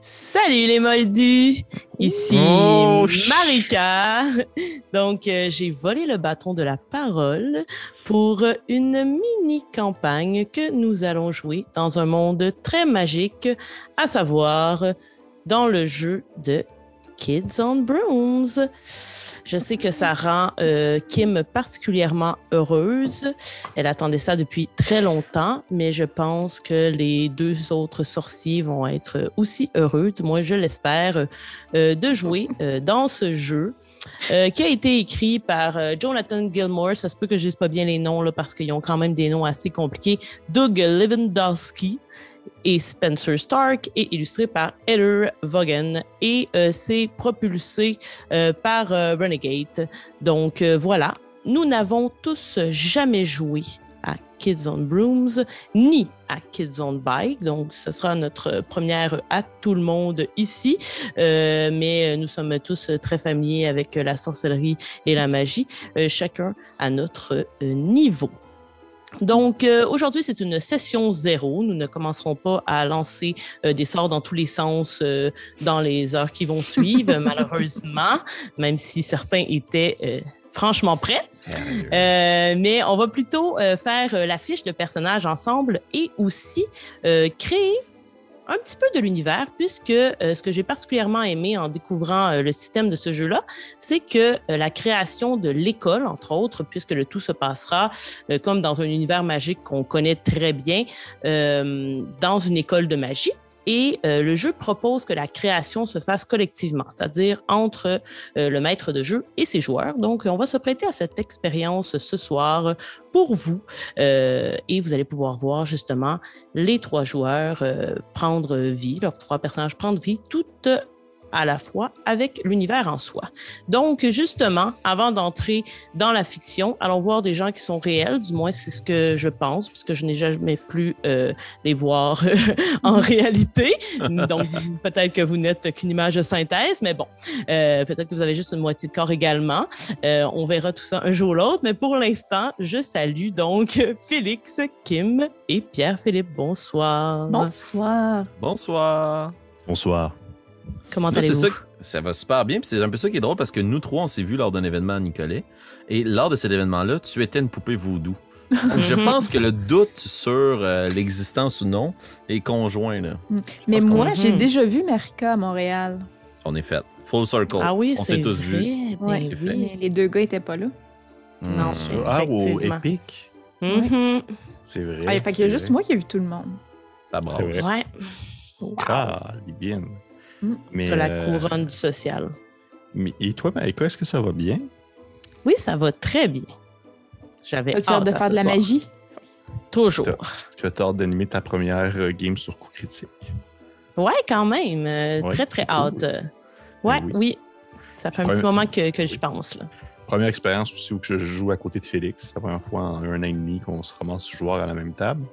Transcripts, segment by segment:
Salut les moldus! Ici Marika. Donc, j'ai volé le bâton de la parole pour une mini-campagne que nous allons jouer dans un monde très magique, à savoir dans le jeu de Kids on Brooms. Je sais que ça rend Kim particulièrement heureuse. Elle attendait ça depuis très longtemps, mais je pense que les deux autres sorciers vont être aussi heureux, du moins je l'espère, de jouer dans ce jeu. Qui a été écrit par Jonathan Gilmour. Ça se peut que je ne dise pas bien les noms là, parce qu'ils ont quand même des noms assez compliqués. Doug Lewandowski et Spencer Stark, et illustré par Heather Vaughan. Et c'est propulsé par Renegade. Donc voilà, nous n'avons tous jamais joué à Kids on Brooms, ni à Kids on Bike. Donc, ce sera notre première à tout le monde ici. Mais nous sommes tous très familiers avec la sorcellerie et la magie, chacun à notre niveau. Donc, aujourd'hui, c'est une session 0. Nous ne commencerons pas à lancer des sorts dans tous les sens dans les heures qui vont suivre, malheureusement, même si certains étaient franchement prêts. Mais on va plutôt faire la fiche de personnage ensemble et aussi créer un petit peu de l'univers, puisque ce que j'ai particulièrement aimé en découvrant le système de ce jeu-là, c'est que la création de l'école, entre autres, puisque le tout se passera comme dans un univers magique qu'on connaît très bien, dans une école de magie. Et le jeu propose que la création se fasse collectivement, c'est-à-dire entre le maître de jeu et ses joueurs. Donc, on va se prêter à cette expérience ce soir pour vous. Et vous allez pouvoir voir justement les trois joueurs prendre vie, leurs trois personnages prendre vie, toutes à la fois avec l'univers en soi. Donc, justement, avant d'entrer dans la fiction, allons voir des gens qui sont réels, du moins c'est ce que je pense, puisque je n'ai jamais pu les voir en réalité. Donc, peut-être que vous n'êtes qu'une image de synthèse, mais bon, peut-être que vous avez juste une moitié de corps également. On verra tout ça un jour ou l'autre, mais pour l'instant, je salue donc Félix, Kim et Pierre-Philippe. Bonsoir. Bonsoir. Bonsoir. Bonsoir. Comment allez-vous? Ça va super bien, puis c'est un peu ça qui est drôle parce que nous trois, on s'est vus lors d'un événement à Nicolet, et lors de cet événement-là, tu étais une poupée voodoo. Je pense que le doute sur l'existence ou non est conjoint. Là. Mais moi, j'ai déjà vu Marika à Montréal. On est fait. Full circle. Ah oui, on c'est s'est tous vrai. vus. Ouais, C'est fait. mais les deux gars n'étaient pas là. Non, Ah, au effectivement. Epic. Mhm. C'est vrai. Ah, fait qu'il y a juste moi qui ai vu tout le monde. Ça brasse. C'est vrai. Ouais, Ah, bien. Mais, de la couronne du social. Et toi, Maïka, est-ce que ça va bien? Oui, ça va très bien. J'avais As-tu hâte de à faire ce de la soir. magie? Toujours. Tu as hâte d'animer ta première game sur coup critique. Ouais, quand même. Très, très c'est cool. hâte. Ouais, Oui. oui. Ça fait un Ouais. petit moment que j'y pense. Là. Première expérience aussi où je joue à côté de Félix. C'est la première fois en 1 an et demi qu'on se ramasse joueurs à la même table.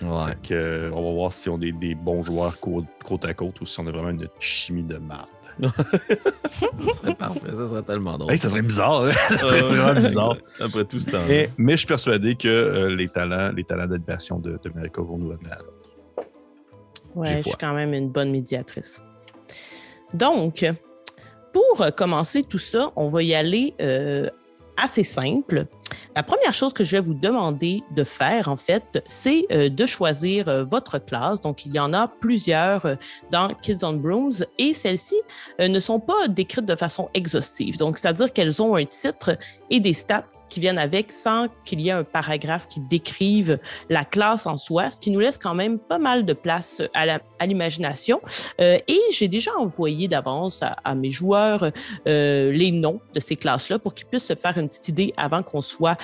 Ouais. Fait que, on va voir si on est des bons joueurs côte à côte ou si on a vraiment une chimie de marde. Ça serait parfait, ça serait tellement drôle. Hey, ça serait bizarre, hein? Ça serait vraiment bizarre. Après tout ce temps. Mais je suis persuadé que les talents d'animation de Marika vont nous amener à l'autre. Ouais, J'ai je suis foi. quand même une bonne médiatrice. Donc, pour commencer tout ça, on va y aller assez simple. La première chose que je vais vous demander de faire, en fait, c'est de choisir votre classe. Donc, il y en a plusieurs dans Kids on Brooms et celles-ci ne sont pas décrites de façon exhaustive. Donc, c'est-à-dire qu'elles ont un titre et des stats qui viennent avec sans qu'il y ait un paragraphe qui décrive la classe en soi, ce qui nous laisse quand même pas mal de place à l'imagination. Et j'ai déjà envoyé d'avance à mes joueurs les noms de ces classes-là pour qu'ils puissent se faire une petite idée avant qu'on soit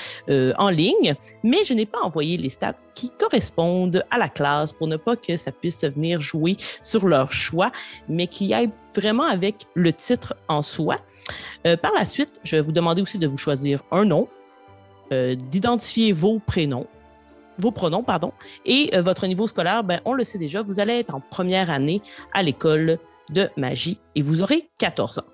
en ligne, mais je n'ai pas envoyé les stats qui correspondent à la classe pour ne pas que ça puisse venir jouer sur leur choix, mais qui aille vraiment avec le titre en soi. Par la suite, je vais vous demander aussi de vous choisir un nom, d'identifier vos pronoms, et votre niveau scolaire, ben, on le sait déjà, vous allez être en première année à l'école de magie et vous aurez 14 ans.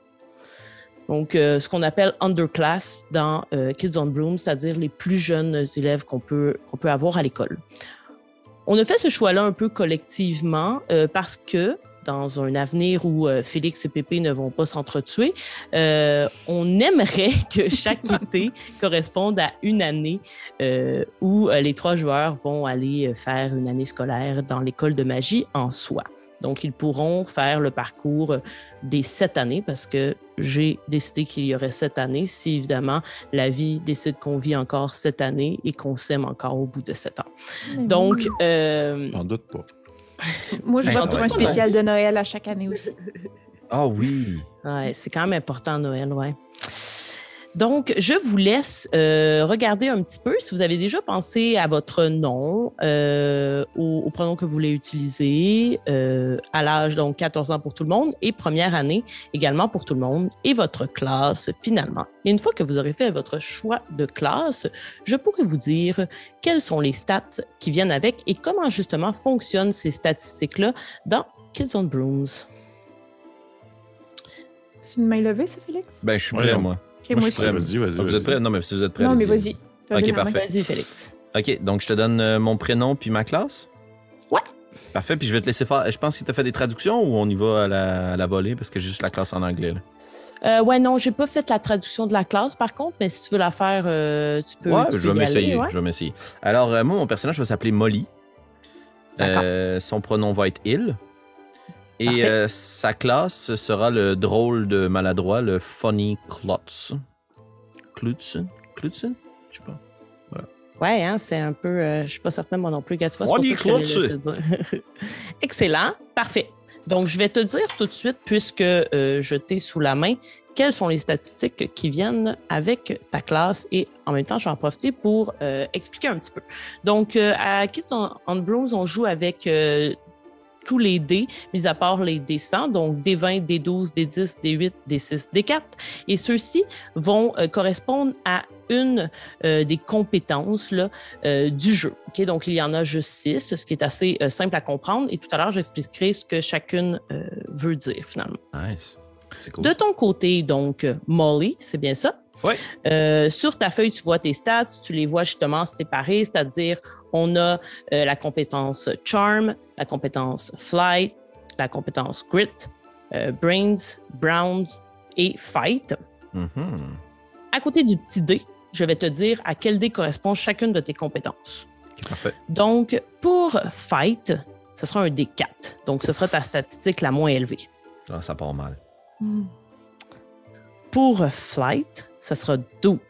Donc, ce qu'on appelle underclass dans Kids on Brooms, c'est-à-dire les plus jeunes élèves qu'on peut avoir à l'école. On a fait ce choix-là un peu collectivement parce que dans un avenir où Félix et Pépé ne vont pas s'entretuer, on aimerait que chaque été corresponde à une année où les 3 joueurs vont aller faire une année scolaire dans l'école de magie en soi. Donc, ils pourront faire le parcours des 7 années parce que j'ai décidé qu'il y aurait 7 années si, évidemment, la vie décide qu'on vit encore 7 années et qu'on s'aime encore au bout de 7 ans. Donc... J'en doute pas. Moi, je Ben, vais ça pour va un être spécial nice. de Noël à chaque année aussi. Ah oui! Ouais, c'est quand même important Noël, ouais. Donc, je vous laisse regarder un petit peu si vous avez déjà pensé à votre nom, au pronom que vous voulez utiliser, à l'âge, donc 14 ans pour tout le monde, et première année également pour tout le monde, et votre classe finalement. Et une fois que vous aurez fait votre choix de classe, je pourrai vous dire quelles sont les stats qui viennent avec et comment justement fonctionnent ces statistiques-là dans Kids on Brooms. C'est une main levée, ça, Félix? Ben, je suis Ouais, prêt, non. moi. Ok, Moi, moi je suis prêt. aussi. Vas-y. Vous êtes prêts? Non, mais si vous êtes prêts, Non, mais allez-y. vas-y. T'as Ok, levé la main. parfait. Vas-y, Félix. OK, donc je te donne mon prénom puis ma classe? Ouais. Parfait, puis je vais te laisser faire. Je pense que tu as fait des traductions ou on y va à la volée parce que j'ai juste la classe en anglais. Là. Ouais, non, j'ai pas fait la traduction de la classe, par contre, mais si tu veux la faire, tu peux. Ouais, tu je peux vais y aller, m'essayer. ouais. Je vais m'essayer. Alors, moi, mon personnage va s'appeler Molly. D'accord. Son pronom va être il. Et Parfait. sa classe sera le drôle de maladroit, le Funny Klutz. Klutzen? Klutzen? Je sais pas. Ouais, hein, c'est un peu. Je suis pas certaine, moi non plus. C'est pour ça Funny que je te l'ai Klutz. laissé dire. Excellent. Parfait. Donc, je vais te dire tout de suite, puisque je t'ai sous la main, quelles sont les statistiques qui viennent avec ta classe et en même temps, je vais en profiter pour expliquer un petit peu. Donc, à Kids on Brooms, on joue avec tous les dés, mis à part les dés 100, donc D20, D12, D10, D8, D6, D4. Et ceux-ci vont correspondre à une des compétences là, du jeu. Okay? Donc, il y en a juste 6, ce qui est assez simple à comprendre. Et tout à l'heure, j'expliquerai ce que chacune veut dire finalement. Nice. C'est cool. De ton côté, donc, Molly, c'est bien ça? Oui. Sur ta feuille, tu vois tes stats, tu les vois justement séparés, c'est-à-dire on a la compétence Charm, la compétence Flight, la compétence Grit, Brains, Browns et Fight. Mhm. À côté du petit dé, je vais te dire à quel dé correspond chacune de tes compétences. Ok, parfait. Donc, pour Fight, ce sera un D4. Donc, ce sera ta statistique la moins élevée. Ah, ça part mal. Hmm. Pour Flight, ça sera 12.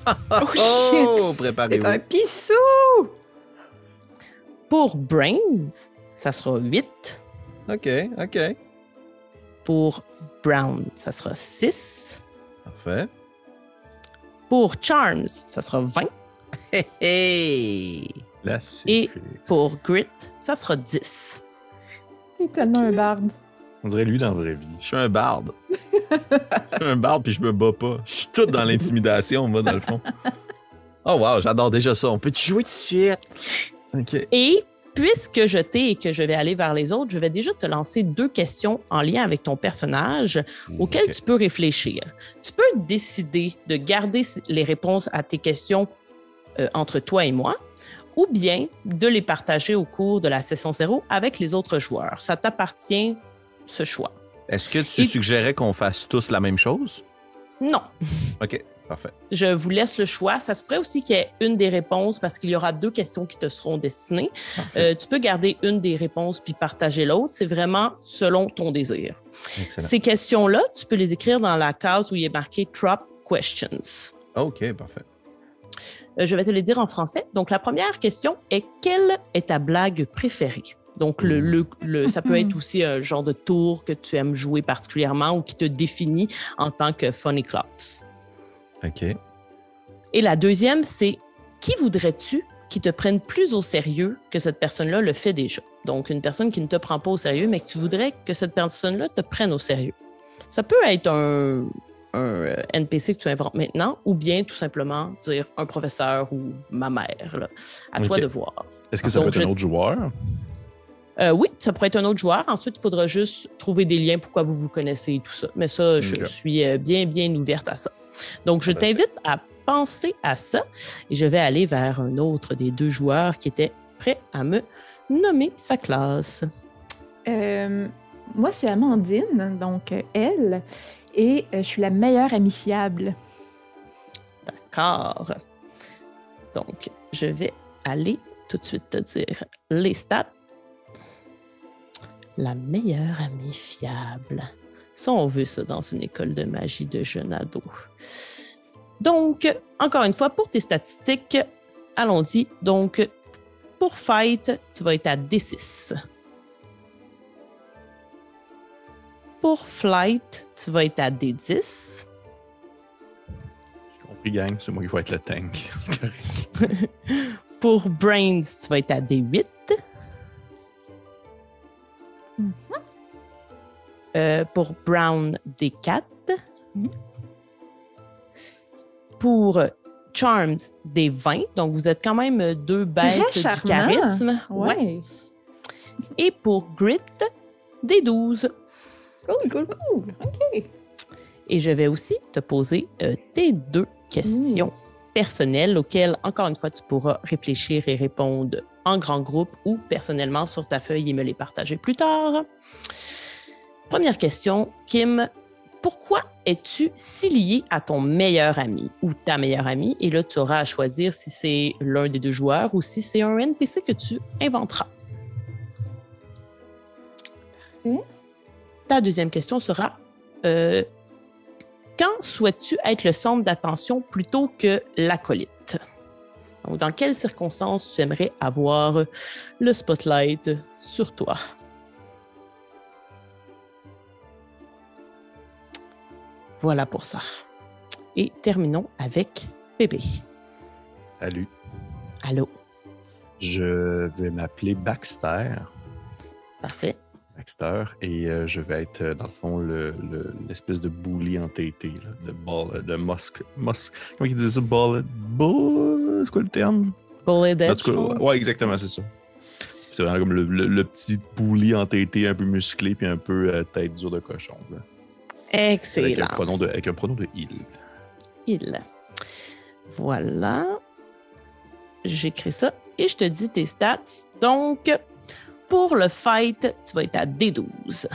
Oh shit! Oh, C'est préparez-vous. un pissou! Pour Brains, ça sera 8. OK. Pour Brown, ça sera 6. Parfait. Pour Charms, ça sera 20. Hey, hey. Là, c'est Et Félix. pour Grit, ça sera 10. Il est tellement un barde. On dirait lui dans la vraie vie. Je suis un barde. Je suis un barde puis je me bats pas. Je suis tout dans l'intimidation, moi, dans le fond. Oh wow, j'adore déjà ça. On peut-tu jouer tout de suite? OK. Et puisque je t'ai et que je vais aller vers les autres, je vais déjà te lancer 2 questions en lien avec ton personnage auxquelles OK. tu peux réfléchir. Tu peux décider de garder les réponses à tes questions entre toi et moi, ou bien de les partager au cours de la session 0 avec les autres joueurs. Ça t'appartient, ce choix. Est-ce que tu Et- suggérais qu'on fasse tous la même chose? Non. OK, parfait. Je vous laisse le choix. Ça se pourrait aussi qu'il y ait une des réponses parce qu'il y aura 2 questions qui te seront destinées. Parfait. Tu peux garder une des réponses puis partager l'autre. C'est vraiment selon ton désir. Excellent. Ces questions-là, tu peux les écrire dans la case où il est marqué Drop Questions. OK, parfait. Je vais te les dire en français. Donc, la première question est quelle est ta blague préférée? Donc, ça peut être aussi un genre de tour que tu aimes jouer particulièrement ou qui te définit en tant que Funny Clouds. OK. Et la deuxième, c'est qui voudrais-tu qui te prenne plus au sérieux que cette personne-là le fait déjà? Donc, une personne qui ne te prend pas au sérieux, mais que tu voudrais que cette personne-là te prenne au sérieux. Ça peut être un NPC que tu inventes maintenant, ou bien tout simplement dire un professeur ou ma mère. Là. À toi Ok. de voir. Est-ce que ça Donc, peut être un autre joueur? Oui, ça pourrait être un autre joueur. Ensuite, il faudra juste trouver des liens pourquoi vous vous connaissez et tout ça. Mais ça, je Ok. suis bien ouverte à ça. Donc, je Parfait. t'invite à penser à ça et je vais aller vers un autre des 2 joueurs qui était prêt à me nommer sa classe. Moi, c'est Amandine, donc elle, et je suis la meilleure amie fiable. D'accord. Donc, je vais aller tout de suite te dire les stats. La meilleure amie fiable. Ça, on veut ça dans une école de magie de jeunes ados. Donc, encore une fois, pour tes statistiques, allons-y. Donc, pour Fight, tu vas être à D6. Pour Flight, tu vas être à D10. J'ai compris, gang, c'est moi qui vais être le tank. C'est correct. Pour Brains, tu vas être à D8. Pour Brown, D4. Pour Charms, D20. Donc, vous êtes quand même deux bêtes Très du charmant. charisme. Ouais. Et pour Grit, D12. Cool. OK. Et je vais aussi te poser tes deux questions personnelles auxquelles, encore une fois, tu pourras réfléchir et répondre en grand groupe ou personnellement sur ta feuille et me les partager plus tard. Première question, Kim. Pourquoi es-tu si lié à ton meilleur ami ou ta meilleure amie? Et là, tu auras à choisir si c'est l'un des deux joueurs ou si c'est un NPC que tu inventeras. Parfait. Ta deuxième question sera quand souhaites-tu être le centre d'attention plutôt que l'acolyte? Donc, dans quelles circonstances tu aimerais avoir le spotlight sur toi? Voilà pour ça. Et terminons avec Bébé. Salut. Allô? Je vais m'appeler Baxter. Parfait. Baxter, et je vais être, dans le fond, l'espèce de bully entêté, là, de Musk. Comment ils disent ça? C'est quoi le terme? Bullet En tout cas, Edge. ouais, exactement, c'est ça. C'est vraiment comme le petit bully entêté, un peu musclé, puis un peu tête dure de cochon. Là. Excellent. Avec un pronom de il. Il. Voilà. J'écris ça et je te dis tes stats. Donc, pour le fight, tu vas être à D12.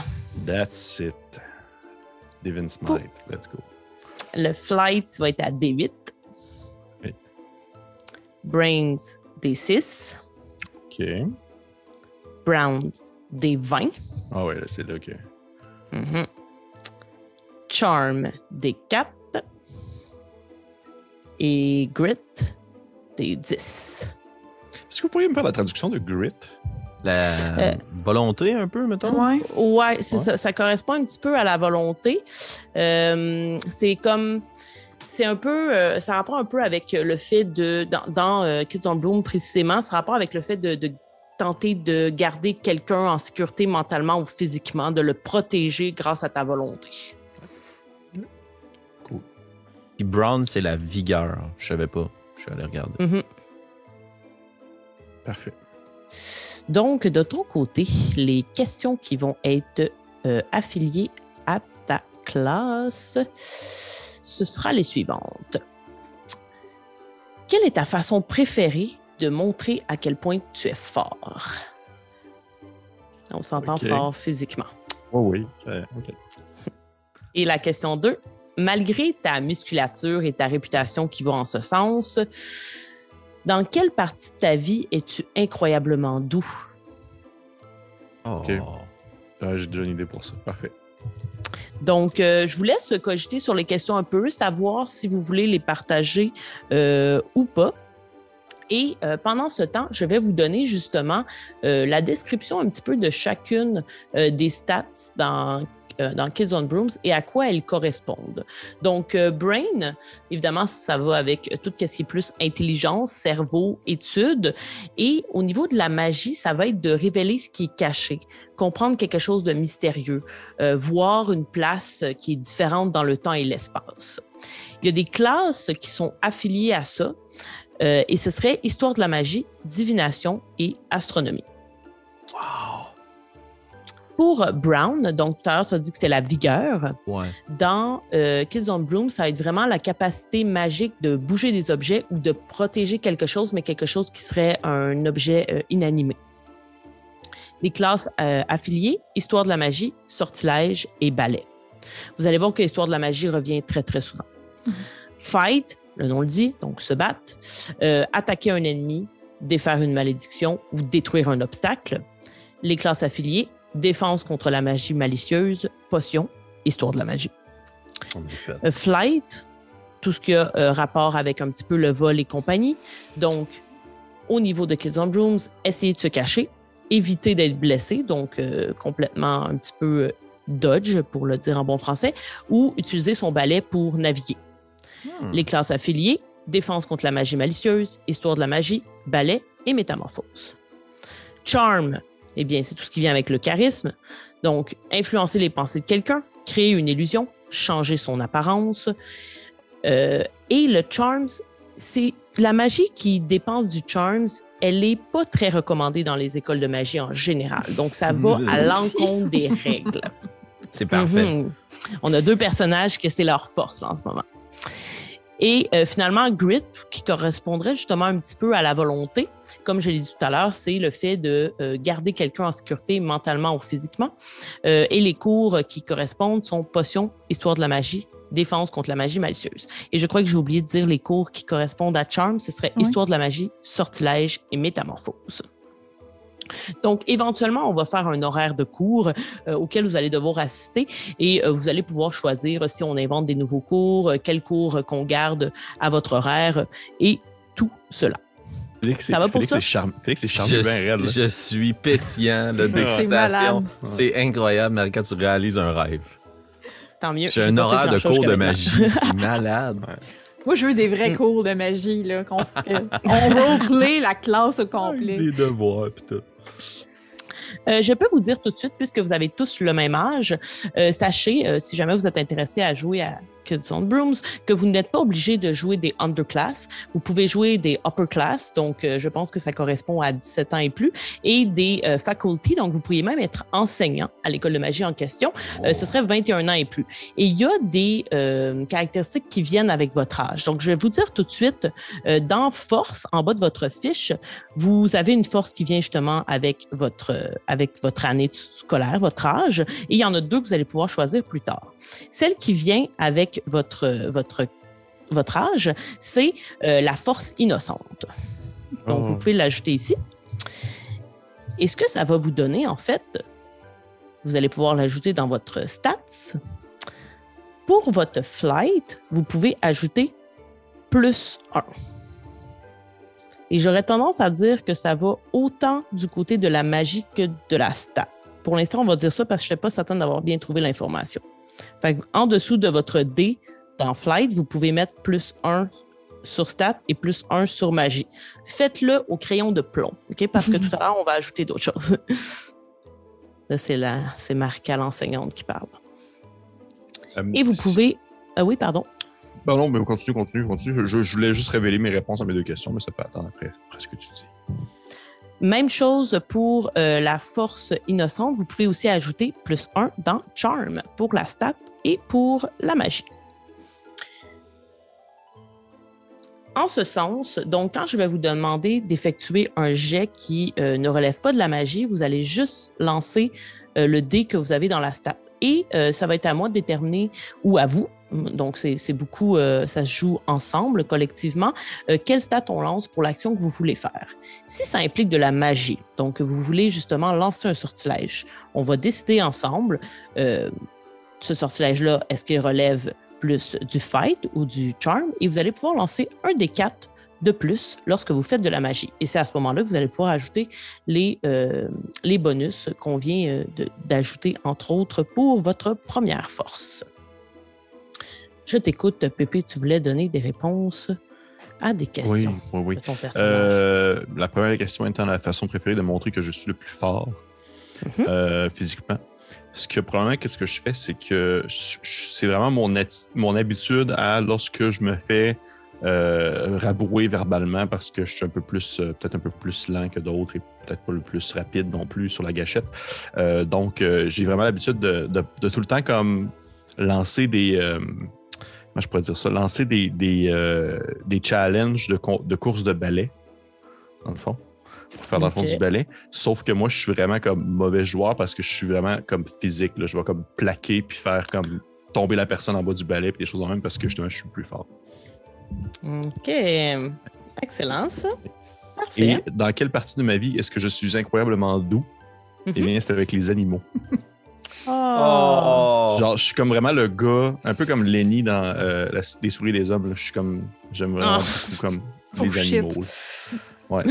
That's it. Divine Smite, let's go. Le flight, tu vas être à D8. Oui. Brains, D6. OK. Brown, D20. Ah ouais, là, c'est là que... Mhm. Charm, D4. Et Grit, D10. Est-ce que vous pourriez me faire la traduction de grit? La volonté, un peu, mettons. Ouais. Ouais, c'est Ouais. ça. Ça correspond un petit peu à la volonté. C'est un peu, ça rapporte un peu avec le fait dans Kids on Bloom précisément, ça rapporte avec le fait de tenter de garder quelqu'un en sécurité mentalement ou physiquement, de le protéger grâce à ta volonté. Puis Brown, c'est la vigueur. Je savais pas. Je suis allé regarder. Mhm. Parfait. Donc, de ton côté, les questions qui vont être affiliées à ta classe, ce sera les suivantes. Quelle est ta façon préférée de montrer à quel point tu es fort? On s'entend Ok. fort physiquement. Oh oui, OK. Et la question 2, malgré ta musculature et ta réputation qui vont en ce sens, dans quelle partie de ta vie es-tu incroyablement doux? Oh. Ok. J'ai déjà une idée pour ça. Parfait. Donc, je vous laisse cogiter sur les questions un peu, savoir si vous voulez les partager ou pas. Et pendant ce temps, je vais vous donner justement la description un petit peu de chacune des stats dans Kids on Brooms et à quoi elles correspondent. Donc, Brain, évidemment, ça va avec tout ce qui est plus intelligence, cerveau, études. Et au niveau de la magie, ça va être de révéler ce qui est caché, comprendre quelque chose de mystérieux, voir une place qui est différente dans le temps et l'espace. Il y a des classes qui sont affiliées à ça. Et ce serait Histoire de la magie, Divination et Astronomie. Wow. Pour Brown, donc tout à l'heure, tu as dit que c'était la vigueur. Ouais. Dans Kids on Bloom, ça va être vraiment la capacité magique de bouger des objets ou de protéger quelque chose, mais quelque chose qui serait un objet inanimé. les classes affiliées, Histoire de la magie, Sortilège et Ballet. Vous allez voir que Histoire de la magie revient très, très souvent. Fight, le nom le dit, donc se battre, attaquer un ennemi, défaire une malédiction ou détruire un obstacle. Les classes affiliées, défense contre la magie malicieuse, potion, Histoire de la magie. Flight, tout ce qui a rapport avec un petit peu le vol et compagnie. Donc, au niveau de Kids on Brooms, essayez de se cacher, éviter d'être blessé, donc complètement un petit peu dodge, pour le dire en bon français, ou utiliser son balai pour naviguer. Les classes affiliées, défense contre la magie malicieuse, Histoire de la magie, balai et métamorphose. Charm, eh bien, c'est tout ce qui vient avec le charisme. Donc, influencer les pensées de quelqu'un, créer une illusion, changer son apparence. Et le Charms, c'est la magie qui dépend du Charms, elle n'est pas très recommandée dans les écoles de magie en général. Donc, ça va à l'encontre des règles. C'est parfait. On a 2 personnages que c'est leur force là, en ce moment. Et finalement, Grit, qui correspondrait justement un petit peu à la volonté, comme je l'ai dit tout à l'heure, c'est le fait de garder quelqu'un en sécurité mentalement ou physiquement. Et les cours qui correspondent sont potions, Histoire de la magie, défense contre la magie malicieuse. Et je crois que j'ai oublié de dire les cours qui correspondent à Charm, ce serait Histoire de la magie, Sortilège et Métamorphose. Donc, éventuellement, on va faire un horaire de cours auquel vous allez devoir assister et vous allez pouvoir choisir si on invente des nouveaux cours, quels cours qu'on garde à votre horaire et tout cela. Ça va pour ça? Félix, c'est charmé bien raide. Je suis pétillant d'excitation. C'est incroyable, Marika, tu réalises un rêve. Tant mieux. J'ai un horaire de cours de magie. C'est malade. Ouais. Moi, je veux des vrais cours de magie, là. On roleplay la classe au complet. Les devoirs, pis tout. Je peux vous dire tout de suite, puisque vous avez tous le même âge, sachez, si jamais vous êtes intéressé à jouer à Kids on Brooms, que vous n'êtes pas obligé de jouer des underclass. Vous pouvez jouer des upper class, donc je pense que ça correspond à 17 ans et plus, et des faculty, donc vous pourriez même être enseignant à l'école de magie en question. Ce serait 21 ans et plus. Et il y a des caractéristiques qui viennent avec votre âge. Donc, je vais vous dire tout de suite, dans force, en bas de votre fiche, vous avez une force qui vient justement avec votre année scolaire, votre âge, et il y en a 2 que vous allez pouvoir choisir plus tard. Celle qui vient avec votre âge, c'est la force innocente. Donc, vous pouvez l'ajouter ici. Et ce que ça va vous donner, en fait, vous allez pouvoir l'ajouter dans votre stats. Pour votre flight, vous pouvez ajouter +1. Et j'aurais tendance à dire que ça va autant du côté de la magie que de la stat. Pour l'instant, on va dire ça parce que je ne suis pas certaine d'avoir bien trouvé l'information. Fait en dessous de votre dé, dans Flight, vous pouvez mettre +1 sur stat et +1 sur magie. Faites-le au crayon de plomb, OK? Parce que tout à l'heure, on va ajouter d'autres choses. Là, c'est Marika, l'enseignante, qui parle. Et vous pouvez... oui, pardon. Non, mais continue. Je voulais juste révéler mes réponses à mes 2 questions, mais ça peut attendre après ce que tu dis. Même chose pour la force innocente. Vous pouvez aussi ajouter +1 dans Charm pour la stat et pour la magie. En ce sens, donc, quand je vais vous demander d'effectuer un jet qui ne relève pas de la magie, vous allez juste lancer le dé que vous avez dans la stat. Et ça va être à moi de déterminer, ou à vous, donc c'est beaucoup, ça se joue ensemble, collectivement, quelle stat on lance pour l'action que vous voulez faire. Si ça implique de la magie, donc vous voulez justement lancer un sortilège, on va décider ensemble, ce sortilège-là, est-ce qu'il relève plus du fight ou du charm, et vous allez pouvoir lancer un des 4 de plus lorsque vous faites de la magie. Et c'est à ce moment-là que vous allez pouvoir ajouter les bonus qu'on vient d'ajouter, entre autres, pour votre première force. Je t'écoute, Pépé, tu voulais donner des réponses à des questions. Oui. De ton personnage. La première question étant la façon préférée de montrer que je suis le plus fort physiquement. Probablement, qu'est-ce que je fais, c'est que c'est vraiment mon habitude à, lorsque je me fais rabrouer verbalement parce que je suis un peu plus, peut-être un peu plus lent que d'autres et peut-être pas le plus rapide non plus sur la gâchette. Donc, j'ai vraiment l'habitude de tout le temps comme lancer des... comment je pourrais dire ça? Lancer des challenges de course de ballet, dans le fond. pour faire dans le fond du balai. Sauf que moi, je suis vraiment comme mauvais joueur parce que je suis vraiment comme physique. Là. Je vais comme plaquer puis faire comme tomber la personne en bas du balai puis des choses en même parce que justement, je suis plus fort. OK. Excellent, ça. Parfait. Et dans quelle partie de ma vie est-ce que je suis incroyablement doux? Eh bien, c'est avec les animaux. Oh! Genre, je suis comme vraiment le gars, un peu comme Lenny dans Les souris des hommes. Là. Je suis comme, j'aime vraiment beaucoup comme les animaux. Ouais.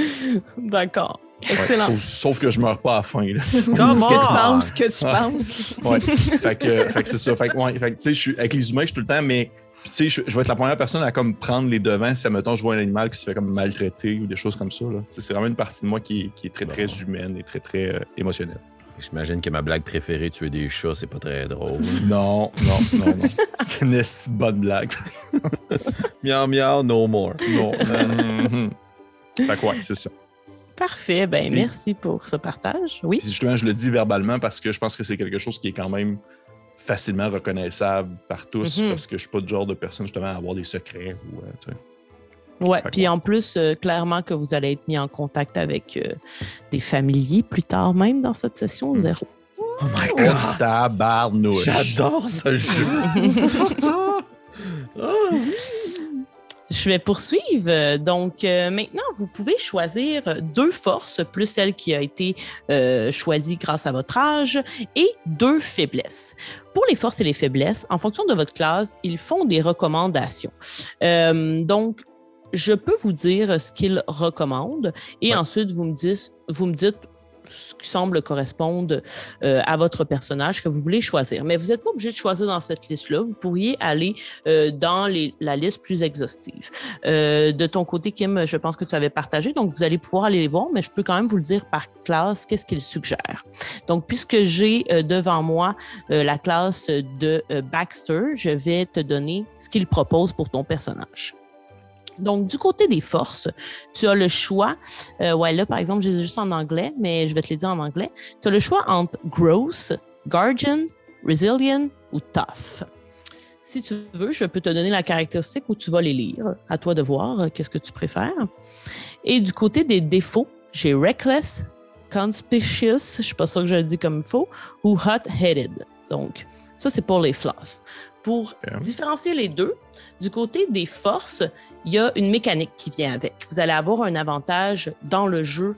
D'accord. Ouais. Excellent. Sauf que je meurs pas à la fin. Là. Que tu penses. Ouais. Fait que c'est ça. Fait que, tu sais, je suis avec les humains, je suis tout le temps, mais tu sais, je vais être la première personne à comme prendre les devants si, admettons, je vois un animal qui se fait comme maltraiter ou des choses comme ça. Là. C'est vraiment une partie de moi qui est très, très humaine et très, très émotionnelle. J'imagine que ma blague préférée, tuer des chats, c'est pas très drôle. Non. C'est une petite bonne blague. Miaou, miaou, no more. Non. Fait que ouais, c'est ça. Parfait. Ben, merci pour ce partage. Oui. Puis justement, je le dis verbalement parce que je pense que c'est quelque chose qui est quand même facilement reconnaissable par tous parce que je suis pas du genre de personne justement à avoir des secrets ou tu sais. Ouais, puis en plus, clairement que vous allez être mis en contact avec des familiers plus tard, même dans cette session 0. Oh my God! Oh, tabarnouche! J'adore ce jeu! Je vais poursuivre. Donc, maintenant, vous pouvez choisir 2 forces, plus celle qui a été choisie grâce à votre âge, et 2 faiblesses. Pour les forces et les faiblesses, en fonction de votre classe, ils font des recommandations. Donc, je peux vous dire ce qu'ils recommandent et ensuite vous me dites ce qui semble correspondre à votre personnage que vous voulez choisir. Mais vous n'êtes pas obligé de choisir dans cette liste-là. Vous pourriez aller dans la liste plus exhaustive. De ton côté, Kim, je pense que tu avais partagé, donc vous allez pouvoir aller les voir, mais je peux quand même vous le dire par classe, qu'est-ce qu'ils suggèrent. Donc, puisque j'ai devant moi la classe de Baxter, je vais te donner ce qu'il propose pour ton personnage. Donc, du côté des forces, tu as le choix. Ouais, là, par exemple, j'ai juste en anglais, mais je vais te les dire en anglais. Tu as le choix entre Gross, Guardian, Resilient ou Tough. Si tu veux, je peux te donner la caractéristique où tu vas les lire. À toi de voir qu'est-ce que tu préfères. Et du côté des défauts, j'ai Reckless, Conspicuous, je ne suis pas sûre que je le dis comme il faut, ou Hot-Headed. Donc, ça, c'est pour les flasks. Pour différencier les deux, du côté des forces, il y a une mécanique qui vient avec. Vous allez avoir un avantage dans le jeu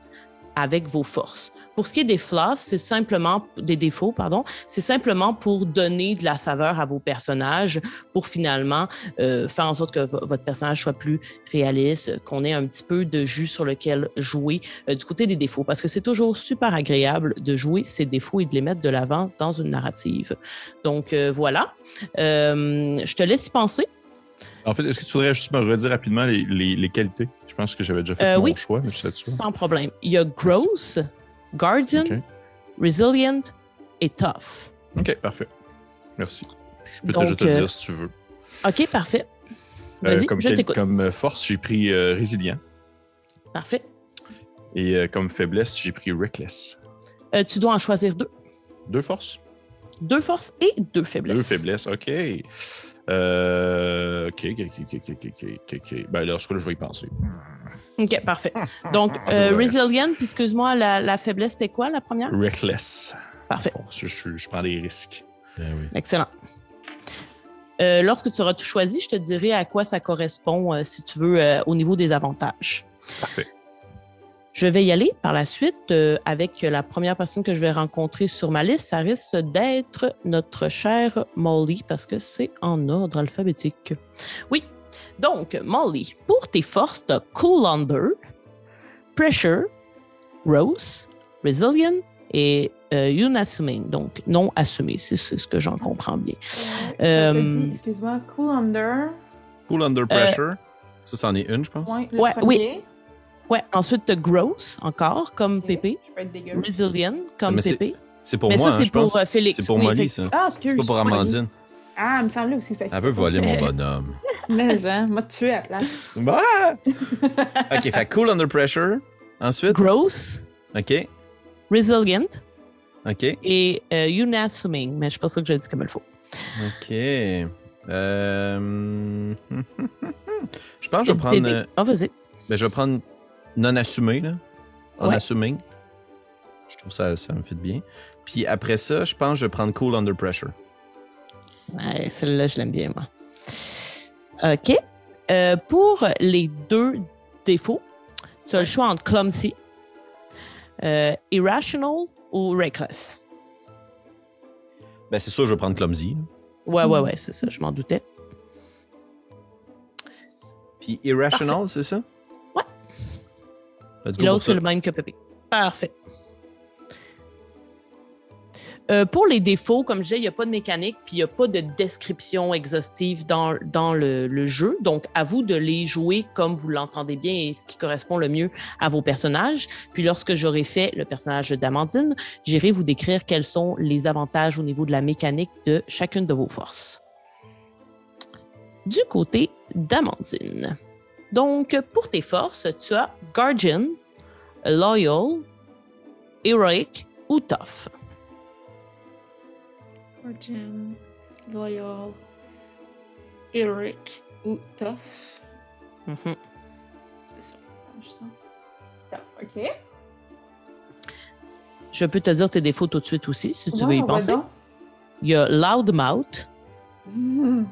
avec vos forces. Pour ce qui est des flasks, c'est simplement des défauts, pardon, c'est simplement pour donner de la saveur à vos personnages, pour finalement faire en sorte que votre personnage soit plus réaliste, qu'on ait un petit peu de jus sur lequel jouer du côté des défauts, parce que c'est toujours super agréable de jouer ces défauts et de les mettre de l'avant dans une narrative. Donc voilà, je te laisse y penser. En fait, est-ce que tu voudrais juste me redire rapidement les qualités? Je pense que j'avais déjà fait mon choix, mais je sais ça. Sans problème. Il y a Gross, Guardian, Resilient et Tough. OK, parfait. Merci. Je peux déjà te le dire si tu veux. OK, parfait. Vas-y, je t'écoute. Comme force, j'ai pris Résilient. Parfait. Et comme faiblesse, j'ai pris Reckless. Tu dois en choisir 2. 2 forces? 2 forces et 2 faiblesses. 2 faiblesses, OK. OK. Ben là, je vais y penser. OK, parfait. Donc, Resilient, puis excuse-moi, la faiblesse, c'était quoi, la première? Reckless. Parfait. Bon, je prends des risques. Ben oui. Excellent. Lorsque tu auras tout choisi, je te dirai à quoi ça correspond, si tu veux, au niveau des avantages. Parfait. Je vais y aller par la suite avec la première personne que je vais rencontrer sur ma liste. Ça risque d'être notre chère Molly parce que c'est en ordre alphabétique. Oui, donc Molly, pour tes forces, tu as Cool Under, Pressure, Rose, Resilient et Unassuming, donc non assumé, c'est ce que j'en comprends bien. Excuse-moi, Cool Under. Cool Under Pressure. Ça, c'en est une, je pense. Oui. Ouais, ensuite, tu as Gross, encore, comme Pépé. Resilient, comme Pépé. C'est pour mais moi, ça, c'est pour Félix. C'est pour Molly, ça. Ah, excuse. C'est pas pour Amandine. Ah, il me semblait aussi que ça. Elle veut voler mon bonhomme. Mais, hein, m'a tué à la place. OK, fait Cool Under Pressure. Ensuite? Gross. OK. Resilient. OK. Et Unassuming, mais je suis pas sûre que je le dis comme il faut. OK. Je pense que je vais prendre... vas-y. Ben, je vais prendre non assumé, là. unassuming. Je trouve ça me fit bien. Puis après ça, je pense que je vais prendre Cool Under Pressure. Ouais, celle-là, je l'aime bien, moi. OK. Pour les 2 défauts, tu as le choix entre Clumsy, Irrational ou Reckless. Ben, c'est sûr, je vais prendre Clumsy. Ouais, c'est ça, je m'en doutais. Puis Irrational, c'est ça? Ouais. Let's go Et l'autre, pour ça. c'est le même que Pépé. Parfait. Pour les défauts, comme je disais, il n'y a pas de mécanique puis il n'y a pas de description exhaustive dans le jeu. Donc, à vous de les jouer comme vous l'entendez bien et ce qui correspond le mieux à vos personnages. Puis, lorsque j'aurai fait le personnage d'Amandine, j'irai vous décrire quels sont les avantages au niveau de la mécanique de chacune de vos forces. Du côté d'Amandine. Donc, pour tes forces, tu as Guardian, Loyal, Heroic ou Tough. Virgin, Loyal, Heroic ou Tough. Mhm. C'est ça. OK. Je peux te dire tes défauts tout de suite aussi, si tu veux y Ouais, penser. donc. Il y a Loudmouth, Mhm.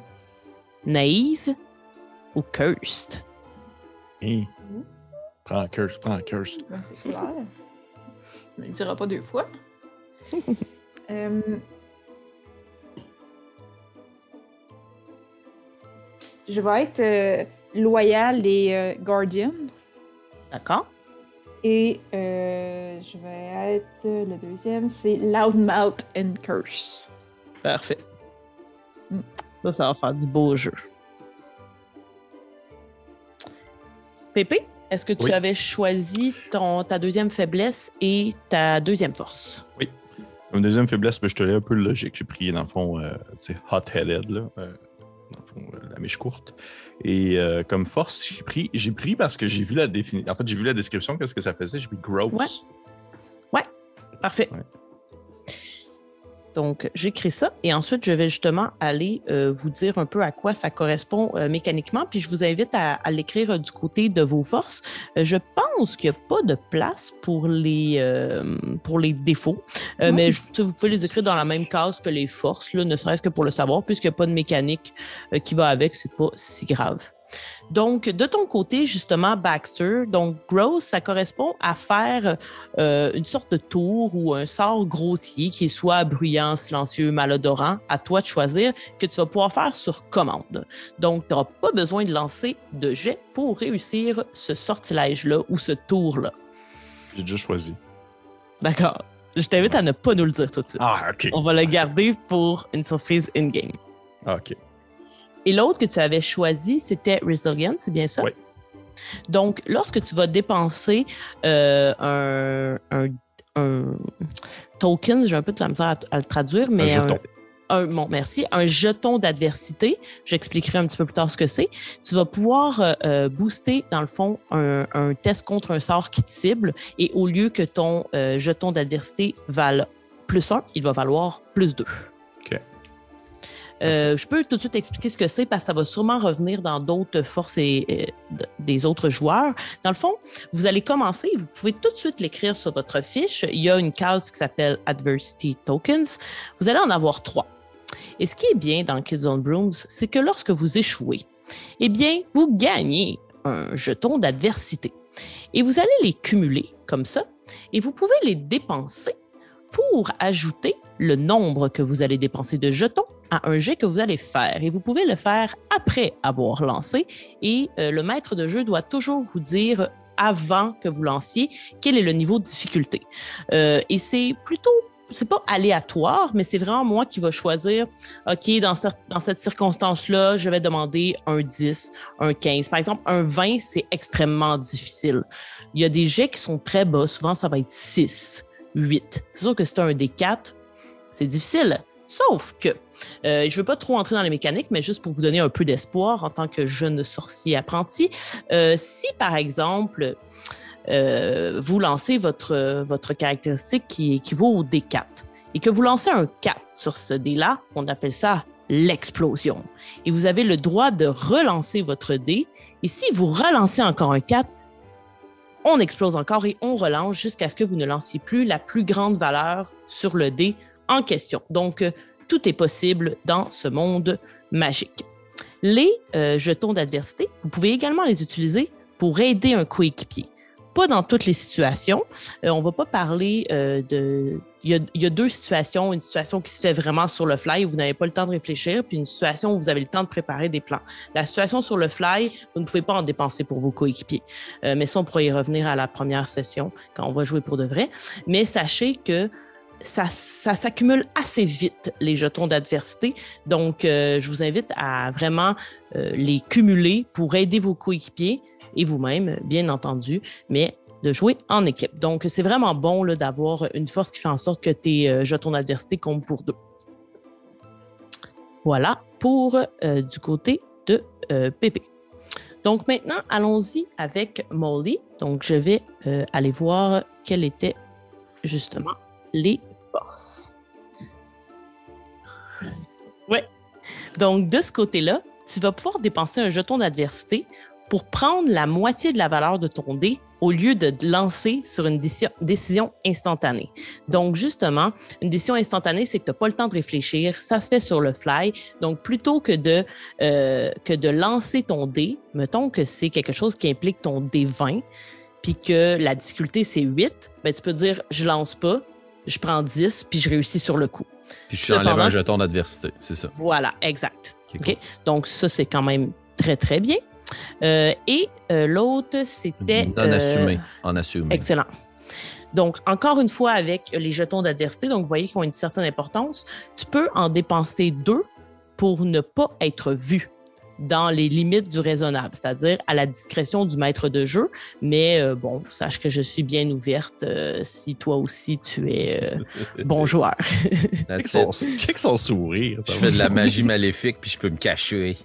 Naïve ou Cursed. Hey. Prends un curse. Ben, c'est clair. Mais il ne dira pas 2 fois. Je vais être loyal et guardian. D'accord? Et je vais être le deuxième, c'est Loudmouth and Curse. Parfait. Ça va faire du beau jeu. Pépé, est-ce que tu Oui. avais choisi ta deuxième faiblesse et ta deuxième force? Oui. Une deuxième faiblesse, ben, je te l'ai un peu logique. J'ai pris, dans le fond, hot-headed, là. Dans le fond, la mèche courte. Et comme force, j'ai pris parce que j'ai vu la définition. En fait, j'ai vu la description, qu'est-ce que ça faisait. J'ai pris gross. Ouais. Parfait. Ouais. Donc, j'écris ça et ensuite, je vais justement aller vous dire un peu à quoi ça correspond mécaniquement. Puis, je vous invite à l'écrire du côté de vos forces. Je pense qu'il n'y a pas de place pour les défauts, mais vous pouvez les écrire dans la même case que les forces, là, ne serait-ce que pour le savoir, puisqu'il n'y a pas de mécanique qui va avec, c'est pas si grave. Donc, de ton côté, justement, Baxter, donc gross, ça correspond à faire une sorte de tour ou un sort grossier qui est soit bruyant, silencieux, malodorant, à toi de choisir, que tu vas pouvoir faire sur commande. Donc, tu n'auras pas besoin de lancer de jet pour réussir ce sortilège-là ou ce tour-là. J'ai déjà choisi. D'accord. Je t'invite à ne pas nous le dire tout de suite. Ah, OK. On va le garder pour une surprise in-game. Ah, OK. Et l'autre que tu avais choisi, c'était Resilient, c'est bien ça? Oui. Donc, lorsque tu vas dépenser un token, j'ai un peu de la misère à le traduire, mais jeton. Merci, un jeton d'adversité. J'expliquerai un petit peu plus tard ce que c'est. Tu vas pouvoir booster, dans le fond, un test contre un sort qui te cible et au lieu que ton jeton d'adversité vale +1, il va valoir +2. OK. Je peux tout de suite expliquer ce que c'est parce que ça va sûrement revenir dans d'autres forces des autres joueurs. Dans le fond, vous allez commencer, vous pouvez tout de suite l'écrire sur votre fiche. Il y a une case qui s'appelle Adversity Tokens. Vous allez en avoir 3. Et ce qui est bien dans Kids on Brooms, c'est que lorsque vous échouez, eh bien, vous gagnez un jeton d'adversité. Et vous allez les cumuler comme ça et vous pouvez les dépenser pour ajouter le nombre que vous allez dépenser de jetons à un jet que vous allez faire. Et vous pouvez le faire après avoir lancé. Et le maître de jeu doit toujours vous dire, avant que vous lanciez, quel est le niveau de difficulté. Et c'est pas aléatoire, mais c'est vraiment moi qui va choisir, OK, dans cette circonstance-là, je vais demander un 10, un 15. Par exemple, un 20, c'est extrêmement difficile. Il y a des jets qui sont très bas. Souvent, ça va être 6, 8. C'est sûr que si tu as un D4, c'est difficile. Sauf que, je ne veux pas trop entrer dans les mécaniques, mais juste pour vous donner un peu d'espoir en tant que jeune sorcier apprenti, si par exemple, vous lancez votre caractéristique qui équivaut au D4 et que vous lancez un 4 sur ce dé-là, on appelle ça l'explosion. Et vous avez le droit de relancer votre dé. Et si vous relancez encore un 4, on explose encore et on relance jusqu'à ce que vous ne lanciez plus la plus grande valeur sur le dé en question. Donc, tout est possible dans ce monde magique. Les jetons d'adversité, vous pouvez également les utiliser pour aider un coéquipier. Pas dans toutes les situations. On ne va pas parler de... Il y a deux situations. Une situation qui se fait vraiment sur le fly où vous n'avez pas le temps de réfléchir, puis une situation où vous avez le temps de préparer des plans. La situation sur le fly, vous ne pouvez pas en dépenser pour vos coéquipiers. Mais ça, on pourra y revenir à la première session quand on va jouer pour de vrai. Mais sachez que ça s'accumule assez vite, les jetons d'adversité. Donc, je vous invite à vraiment les cumuler pour aider vos coéquipiers et vous-même, bien entendu, mais de jouer en équipe. Donc, c'est vraiment bon là, d'avoir une force qui fait en sorte que tes jetons d'adversité comptent pour 2. Voilà pour du côté de Pépé. Donc, maintenant, allons-y avec Molly. Donc, je vais aller voir quelles étaient justement les forces. Ouais. Donc, de ce côté-là, tu vas pouvoir dépenser un jeton d'adversité pour prendre la moitié de la valeur de ton dé au lieu de lancer sur une décision instantanée. Donc, justement, une décision instantanée, c'est que tu n'as pas le temps de réfléchir, ça se fait sur le fly. Donc, plutôt que de lancer ton dé, mettons que c'est quelque chose qui implique ton dé 20, puis que la difficulté, c'est 8, ben, tu peux dire, je lance pas, je prends 10, puis je réussis sur le coup. Puis je enlève un jeton d'adversité, c'est ça. Voilà, exact. Okay, cool. Okay? Donc, ça, c'est quand même très, très bien. Et l'autre, c'était... En assumé. Excellent. Donc, encore une fois, avec les jetons d'adversité, donc vous voyez qu'ils ont une certaine importance, tu peux en dépenser 2 pour ne pas être vu dans les limites du raisonnable, c'est-à-dire à la discrétion du maître de jeu. Mais bon, sache que je suis bien ouverte si toi aussi tu es bon joueur. Check son sourire. Je fais de la magie maléfique puis je peux me cacher.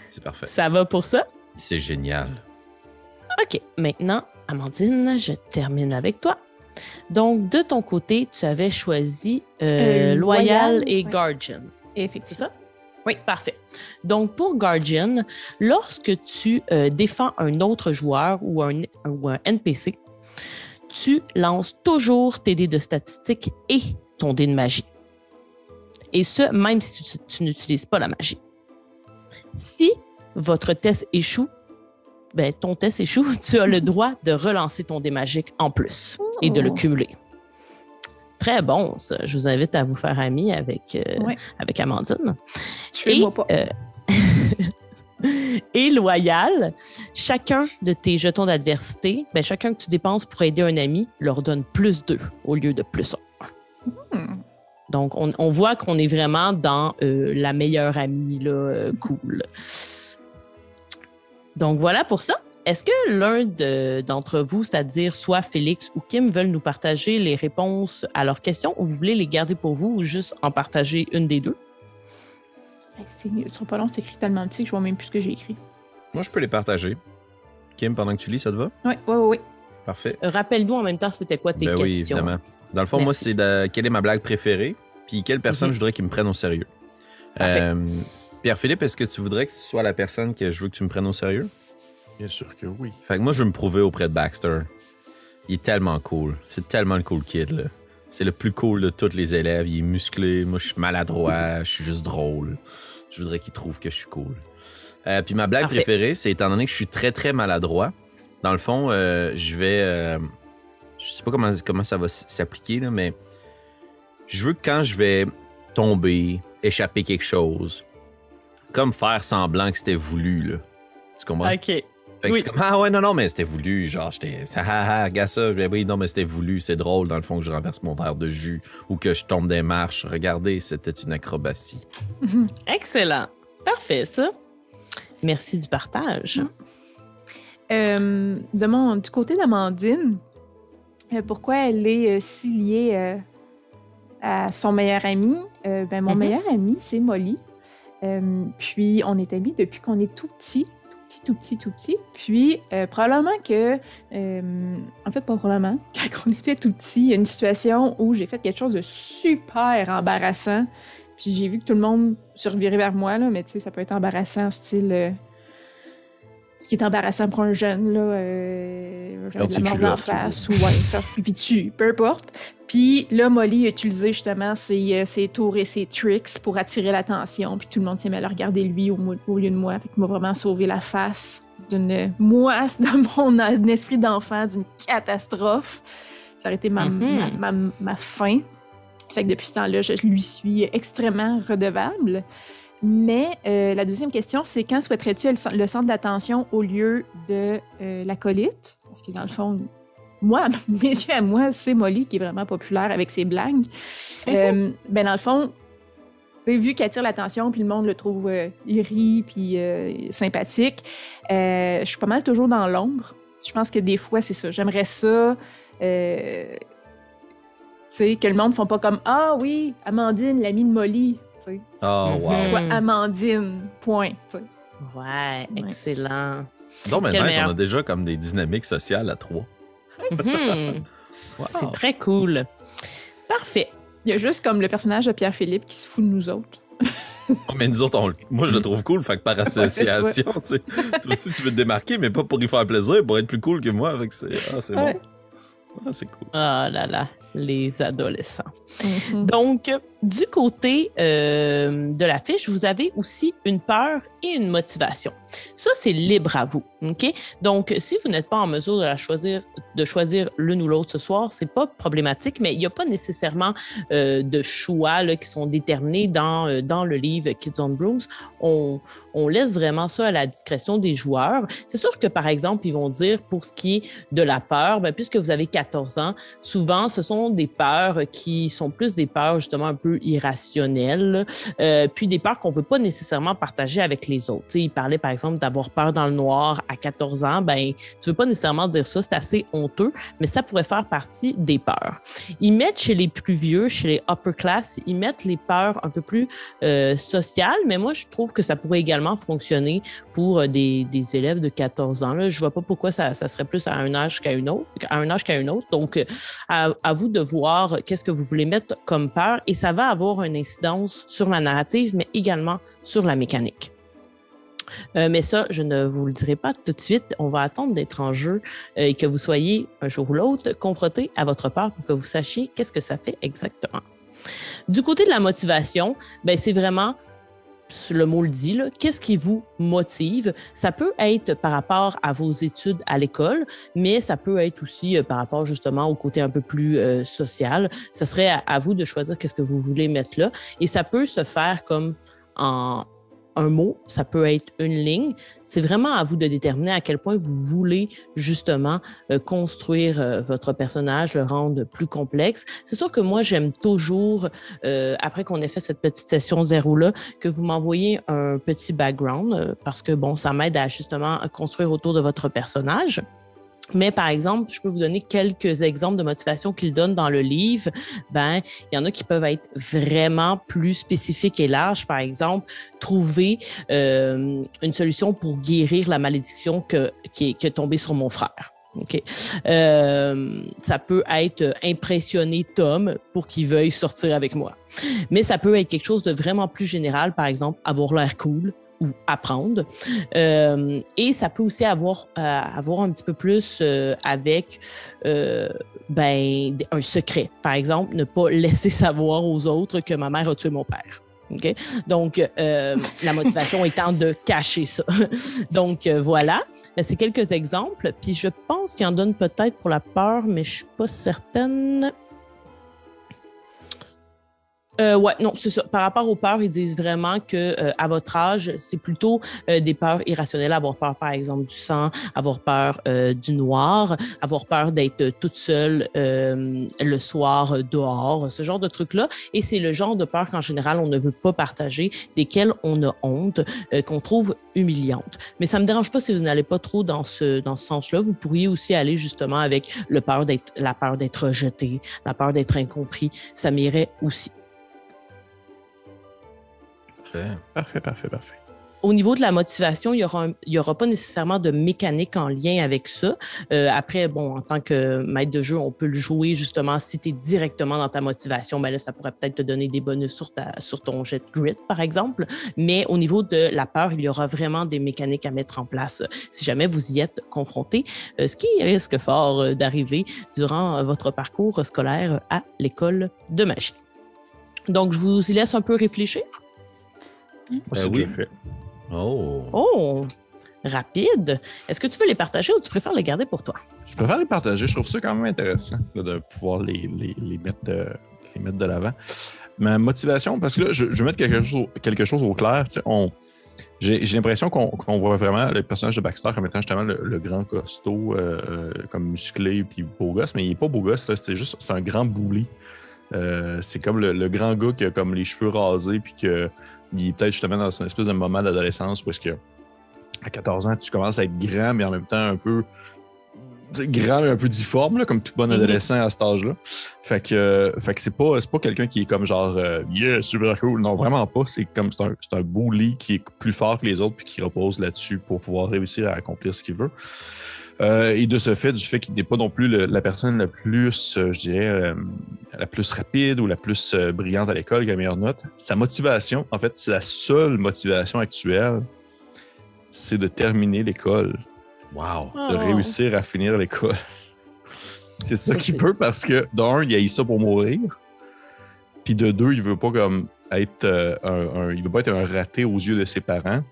C'est parfait. Ça va pour ça? C'est génial. OK. Maintenant, Amandine, je termine avec toi. Donc, de ton côté, tu avais choisi Loyal et Guardian. Effectivement. C'est ça? Oui, parfait. Donc, pour Guardian, lorsque tu défends un autre joueur ou un NPC, tu lances toujours tes dés de statistiques et ton dé de magie. Et ce, même si tu n'utilises pas la magie. Si votre test échoue, ben, ton test échoue, tu as le droit de relancer ton dé magique en plus et de le cumuler. C'est très bon, ça. Je vous invite à vous faire ami avec Amandine. Tuez-moi pas. Et Loyal, chacun de tes jetons d'adversité, ben, chacun que tu dépenses pour aider un ami, leur donne plus 2 au lieu de plus 1. Donc, on voit qu'on est vraiment dans la meilleure amie, là, cool. Donc, voilà pour ça. Est-ce que l'un d'entre vous, c'est-à-dire soit Félix ou Kim, veulent nous partager les réponses à leurs questions ou vous voulez les garder pour vous ou juste en partager une des deux? C'est trop pas long, c'est écrit tellement petit que je vois même plus ce que j'ai écrit. Moi, je peux les partager. Kim, pendant que tu lis, ça te va? Oui. Parfait. Rappelle-nous en même temps c'était quoi tes questions. Oui, évidemment. Dans le fond, Merci. moi, c'est quelle est ma blague préférée, puis quelle personne je voudrais qu'ils me prennent au sérieux. Pierre-Philippe, est-ce que tu voudrais que ce soit la personne que je veux que tu me prennes au sérieux? Bien sûr que oui. Fait que moi, je veux me prouver auprès de Baxter. Il est tellement cool. C'est tellement le cool kid, là. C'est le plus cool de tous les élèves. Il est musclé. Moi, je suis maladroit. Je suis juste drôle. Je voudrais qu'il trouve que je suis cool. Puis ma blague préférée, c'est étant donné que je suis très, très maladroit, dans le fond, je vais... je sais pas comment ça va s'appliquer, là, mais je veux que quand je vais tomber, échapper quelque chose, comme faire semblant que c'était voulu, là. Tu comprends? OK. Fait que c'est comme, ah ouais, non, mais c'était voulu. Genre, regarde ça. Oui, non, mais c'était voulu. C'est drôle, dans le fond, que je renverse mon verre de jus ou que je tombe des marches. Regardez, c'était une acrobatie. Excellent. Parfait, ça. Merci du partage. Du côté d'Amandine, pourquoi elle est si liée à son meilleur ami? Mon meilleur ami, c'est Molly. Puis, on est amis depuis qu'on est tout petit. Puis, probablement que... en fait, pas probablement. Quand on était tout petit, il y a une situation où j'ai fait quelque chose de super embarrassant. Puis, j'ai vu que tout le monde se revirait vers moi, là, mais tu sais, ça peut être embarrassant, style... ce qui est embarrassant pour un jeune, là, la mort d'en face, ou faire pipi dessus, peu importe. Puis là, Molly a utilisé justement ses tours et ses tricks pour attirer l'attention, puis tout le monde s'est mis à le regarder lui au lieu de moi, puis il m'a vraiment sauvé la face d'une moisse dans mon esprit d'enfant, d'une catastrophe. Ça aurait été ma fin. Fait que depuis ce temps-là, je lui suis extrêmement redevable. Mais la deuxième question, c'est quand souhaiterais-tu le centre d'attention au lieu de l'acolyte? Parce que dans le fond, moi, mes yeux à moi, c'est Molly qui est vraiment populaire avec ses blagues. Ben dans le fond, vu qu'elle attire l'attention, puis le monde le trouve il rit, puis sympathique, je suis pas mal toujours dans l'ombre. Je pense que des fois, c'est ça. J'aimerais ça... que le monde ne font pas comme « Ah oui, Amandine, l'amie de Molly ». Oh, wow. Je vois Amandine, point. T'sais. Ouais, excellent. Donc maintenant, on a déjà comme des dynamiques sociales à 3. Wow. C'est très cool. Parfait. Il y a juste comme le personnage de Pierre-Philippe qui se fout de nous autres. Mais nous autres, moi, je le trouve cool, fait que par association, tu sais. Toi aussi, tu veux te démarquer, mais pas pour y faire plaisir, pour être plus cool que moi. Avec c'est bon. Ah, c'est cool. Ah là là, les adolescents. Donc, du côté de la fiche, vous avez aussi une peur et une motivation. Ça, c'est libre à vous. OK? Donc, si vous n'êtes pas en mesure de choisir l'une ou l'autre ce soir, c'est pas problématique, mais il n'y a pas nécessairement de choix là, qui sont déterminés dans le livre Kids on Brooms. On laisse vraiment ça à la discrétion des joueurs. C'est sûr que, par exemple, ils vont dire pour ce qui est de la peur, bien, puisque vous avez 14 ans, souvent, ce sont des peurs qui sont plus des peurs justement un peu irrationnelles, puis des peurs qu'on ne veut pas nécessairement partager avec les autres. T'sais, il parlait, par exemple, d'avoir peur dans le noir à 14 ans. Ben, tu veux pas nécessairement dire ça, c'est assez honteux, mais ça pourrait faire partie des peurs. Ils mettent chez les plus vieux, chez les upper class, ils mettent les peurs un peu plus sociales, mais moi, je trouve que ça pourrait également fonctionner pour des élèves de 14 ans. Là. Je vois pas pourquoi ça serait plus à un âge qu'à un autre. Donc, à vous de voir qu'est-ce que vous voulez mettre comme peur et ça va avoir une incidence sur la narrative, mais également sur la mécanique. Mais ça, je ne vous le dirai pas tout de suite. On va attendre d'être en jeu et que vous soyez un jour ou l'autre confrontés à votre peur pour que vous sachiez qu'est-ce que ça fait exactement. Du côté de la motivation, ben c'est vraiment, le mot le dit, là, qu'est-ce qui vous motive? Ça peut être par rapport à vos études à l'école, mais ça peut être aussi par rapport justement au côté un peu plus social. Ça serait à vous de choisir qu'est-ce que vous voulez mettre là. Et ça peut se faire comme en un mot, ça peut être une ligne. C'est vraiment à vous de déterminer à quel point vous voulez justement construire votre personnage, le rendre plus complexe. C'est sûr que moi, j'aime toujours, après qu'on ait fait cette petite session zéro-là, que vous m'envoyez un petit background parce que, bon, ça m'aide à justement construire autour de votre personnage. Mais par exemple, je peux vous donner quelques exemples de motivation qu'il donne dans le livre. Ben, il y en a qui peuvent être vraiment plus spécifiques et larges. Par exemple, trouver une solution pour guérir la malédiction qui est tombée sur mon frère. Okay. Ça peut être impressionner Tom pour qu'il veuille sortir avec moi. Mais ça peut être quelque chose de vraiment plus général. Par exemple, avoir l'air cool ou apprendre. Et ça peut aussi avoir un petit peu plus avec un secret. Par exemple, ne pas laisser savoir aux autres que ma mère a tué mon père. Okay? Donc, la motivation étant de cacher ça. Donc, voilà. C'est quelques exemples. Puis, je pense qu'il en donne peut-être pour la peur, mais je ne suis pas certaine. Ouais, non, c'est ça. Par rapport aux peurs, ils disent vraiment que à votre âge, c'est plutôt des peurs irrationnelles. Avoir peur, par exemple, du sang, avoir peur du noir, avoir peur d'être toute seule le soir dehors, ce genre de trucs-là. Et c'est le genre de peur qu'en général, on ne veut pas partager, desquelles on a honte, qu'on trouve humiliante. Mais ça me dérange pas si vous n'allez pas trop dans ce sens-là. Vous pourriez aussi aller justement avec la peur d'être rejeté, la peur d'être incompris. Ça m'irait aussi. Parfait. Au niveau de la motivation, il y aura pas nécessairement de mécanique en lien avec ça. Après, bon, en tant que maître de jeu, on peut le jouer justement si tu es directement dans ta motivation. Ben là, ça pourrait peut-être te donner des bonus sur ton jet de grit, par exemple. Mais au niveau de la peur, il y aura vraiment des mécaniques à mettre en place si jamais vous y êtes confronté, ce qui risque fort d'arriver durant votre parcours scolaire à l'école de magie. Donc, je vous y laisse un peu réfléchir. C'est oui. déjà fait. Oh, rapide. Est-ce que tu veux les partager ou tu préfères les garder pour toi? Je préfère les partager. Je trouve ça quand même intéressant là, de pouvoir les mettre de l'avant. Ma motivation, parce que là, je vais mettre quelque chose au clair. J'ai l'impression qu'on voit vraiment le personnage de Baxter comme étant justement le grand costaud, comme musclé puis beau gosse, mais il n'est pas beau gosse, c'est un grand bully. C'est comme le grand gars qui a comme les cheveux rasés puis que il est peut-être justement dans une espèce de moment d'adolescence où est-ce que à 14 ans, tu commences à être grand, mais en même temps un peu grand et un peu difforme, là, comme tout bon adolescent à cet âge-là. Fait que c'est pas quelqu'un qui est comme genre yeah, super cool. Non, vraiment pas. C'est un bully qui est plus fort que les autres puis qui repose là-dessus pour pouvoir réussir à accomplir ce qu'il veut. Et de ce fait, du fait qu'il n'est pas non plus la personne la plus, je dirais, la plus rapide ou la plus brillante à l'école qui a la meilleure note, sa motivation, en fait, c'est la seule motivation actuelle, c'est de terminer l'école. Wow! De réussir à finir l'école. C'est ça qu'il peut parce que, d'un, il haït ça pour mourir. Puis de deux, il veut pas comme être il veut pas être un raté aux yeux de ses parents.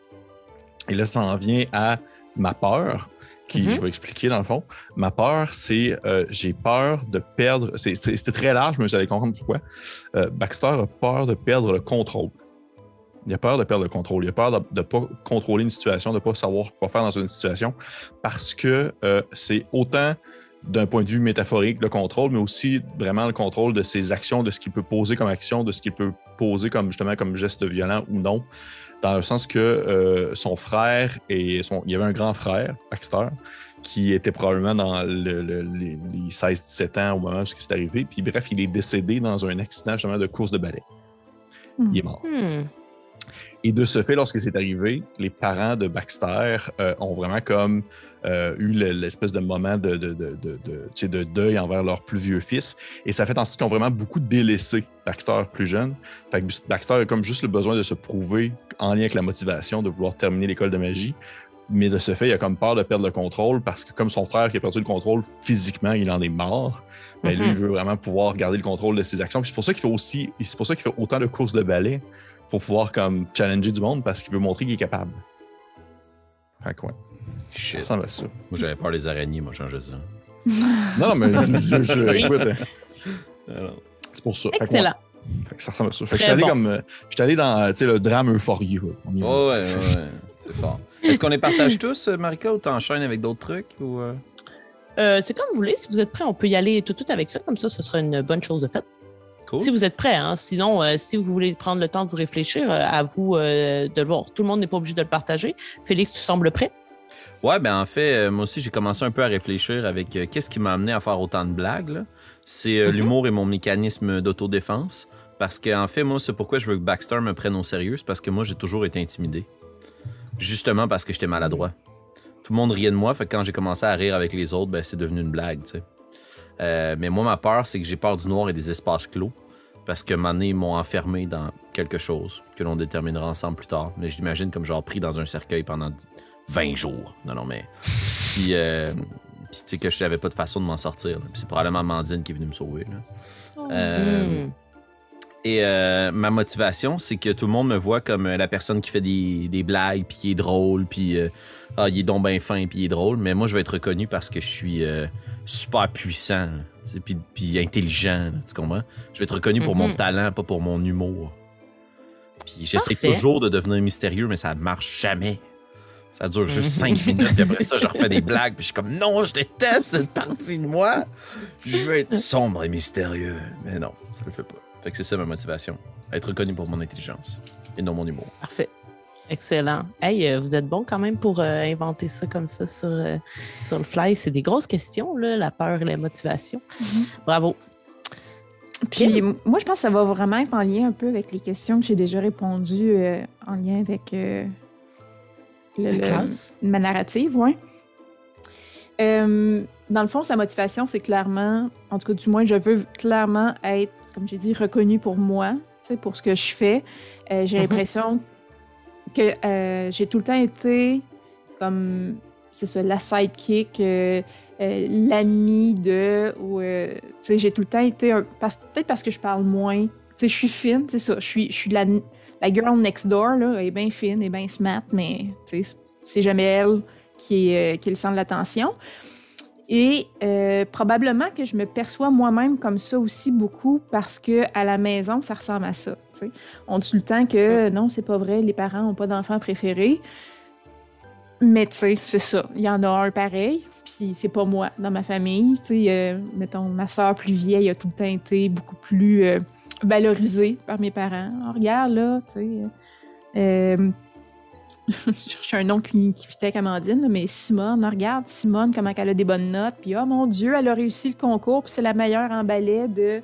Et là, ça en vient à ma peur. Je vais expliquer dans le fond. Ma peur, c'est j'ai peur de perdre. C'était très large, mais vous allez comprendre pourquoi. Baxter a peur de perdre le contrôle. Il a peur de perdre le contrôle. Il a peur de ne pas contrôler une situation, de ne pas savoir quoi faire dans une situation parce que c'est autant d'un point de vue métaphorique le contrôle, mais aussi vraiment le contrôle de ses actions, de ce qu'il peut poser comme action, de ce qu'il peut poser comme geste violent ou non. Dans le sens que son frère il y avait un grand frère, Baxter, qui était probablement dans les 16-17 ans au moment où c'est arrivé. Puis bref, il est décédé dans un accident justement de course de balai. Il est mort. Et de ce fait, lorsque c'est arrivé, les parents de Baxter ont vraiment comme eu l'espèce de moment de deuil envers leur plus vieux fils. Et ça fait en sorte qu'ils ont vraiment beaucoup délaissé Baxter plus jeune. Fait que Baxter a comme juste le besoin de se prouver en lien avec la motivation de vouloir terminer l'école de magie. Mais de ce fait, il a comme peur de perdre le contrôle parce que comme son frère qui a perdu le contrôle physiquement, il en est mort. Mais lui, il veut vraiment pouvoir garder le contrôle de ses actions. Puis c'est pour ça qu'il fait autant de courses de balai pour pouvoir comme challenger du monde parce qu'il veut montrer qu'il est capable. Fait que ouais. Shit. Ça ressemble à ça. Moi, j'avais peur des araignées, moi, changer ça. Non, mais écoute, c'est pour ça. Excellent. Fait que ça ressemble à ça. Fait que j'étais allé dans le drame euphorie. Ouais, c'est fort. Est-ce qu'on les partage tous, Marika, ou t'enchaînes avec d'autres trucs? Ou c'est comme vous voulez. Si vous êtes prêts, on peut y aller tout de suite avec ça. Comme ça, ce sera une bonne chose de faite. Cool. Si vous êtes prêts, hein. Sinon, si vous voulez prendre le temps d'y réfléchir, à vous de le voir. Tout le monde n'est pas obligé de le partager. Félix, tu sembles prêt? Ouais, ben en fait, moi aussi, j'ai commencé un peu à réfléchir avec qu'est-ce qui m'a amené à faire autant de blagues, là. C'est l'humour et mon mécanisme d'autodéfense. Parce qu'en fait, moi, c'est pourquoi je veux que Baxter me prenne au sérieux. C'est parce que moi, j'ai toujours été intimidé. Justement parce que j'étais maladroit. Tout le monde riait de moi, fait que quand j'ai commencé à rire avec les autres, ben c'est devenu une blague, tu sais. Mais moi, ma peur, c'est que j'ai peur du noir et des espaces clos. Parce que maintenant, ils m'ont enfermé dans quelque chose que l'on déterminera ensemble plus tard. Mais je l'imagine comme genre pris dans un cercueil pendant 20 jours. Non, mais... Puis tu sais que je n'avais pas de façon de m'en sortir. Puis c'est probablement Mandine qui est venue me sauver. Là. Et ma motivation, c'est que tout le monde me voit comme la personne qui fait des blagues, puis qui est drôle, puis il est donc bien fin, puis il est drôle. Mais moi, je vais être reconnu parce que je suis super puissant, puis intelligent, là, tu comprends? Je vais être reconnu pour mon talent, pas pour mon humour. Puis j'essaie toujours de devenir mystérieux, mais ça marche jamais. Ça dure juste 5 minutes, puis après ça, je refais des blagues, puis je suis comme, non, je déteste cette partie de moi. Je veux être sombre et mystérieux. Mais non, ça le fait pas. Fait que c'est ça ma motivation. Être reconnu pour mon intelligence et non mon humour. Parfait. Excellent. Hey, vous êtes bon quand même pour inventer ça comme ça sur le fly. C'est des grosses questions, là, la peur et la motivation. Bravo. Puis moi, je pense que ça va vraiment être en lien un peu avec les questions que j'ai déjà répondues en lien avec ma narrative, ouais. Dans le fond, sa motivation, c'est clairement, en tout cas, du moins, je veux clairement être, comme j'ai dit, reconnue pour moi, pour ce que je fais. J'ai l'impression que j'ai tout le temps été comme, c'est ça, la sidekick, l'amie de, ou, j'ai tout le temps été, peut-être parce que je parle moins, je suis fine, c'est ça, je suis la girl next door, là, elle est bien fine, elle est bien smart, mais c'est jamais elle qui est le centre de l'attention. Et probablement que je me perçois moi-même comme ça aussi beaucoup parce qu'à la maison, ça ressemble à ça. T'sais. On dit tout le temps que non, c'est pas vrai, les parents n'ont pas d'enfants préférés. Mais tu sais, c'est ça. Il y en a un pareil, puis c'est pas moi dans ma famille. Mettons, ma soeur plus vieille a tout le temps été beaucoup plus valorisée par mes parents. Alors, regarde, là, tu sais... je cherchais un nom qui fitait avec Amandine, mais Simone, regarde Simone, comment elle a des bonnes notes, puis oh mon Dieu, elle a réussi le concours, puis c'est la meilleure en ballet de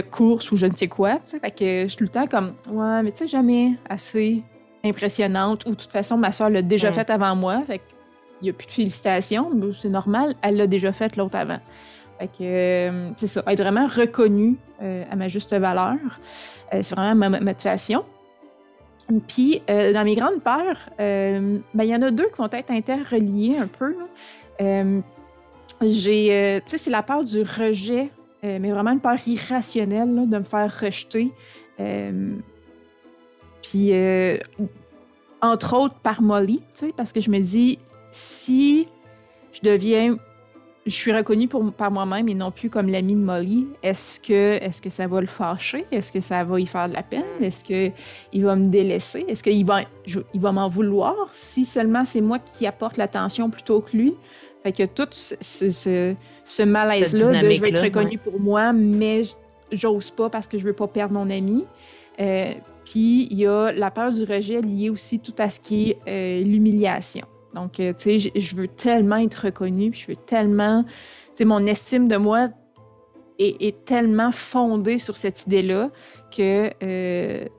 course ou je ne sais quoi, tu sais. Fait que je suis tout le temps comme, ouais, mais tu sais, jamais assez impressionnante, ou de toute façon, ma soeur l'a déjà faite avant moi, fait qu'il n'y a plus de félicitations, mais c'est normal, elle l'a déjà faite l'autre avant. Fait que, c'est ça, être vraiment reconnue à ma juste valeur, c'est vraiment ma motivation. Puis, dans mes grandes peurs, il y en a deux qui vont être interreliées un peu. J'ai, tu sais, c'est la peur du rejet, mais vraiment une peur irrationnelle là, de me faire rejeter. Puis, entre autres, par Molly, tu sais, parce que je me dis, si je suis reconnue par moi-même et non plus comme l'amie de Molly, est-ce que ça va le fâcher? Est-ce que ça va y faire de la peine? Est-ce qu'il va me délaisser? Est-ce qu'il va m'en vouloir si seulement c'est moi qui apporte l'attention plutôt que lui? Fait que tout ce malaise-là de je vais être reconnue pour moi, mais j'ose pas parce que je veux pas perdre mon ami. Puis il y a la peur du rejet liée aussi tout à ce qui est l'humiliation. Donc, tu sais, je veux tellement être reconnue, puis je veux tellement... Tu sais, mon estime de moi est tellement fondée sur cette idée-là que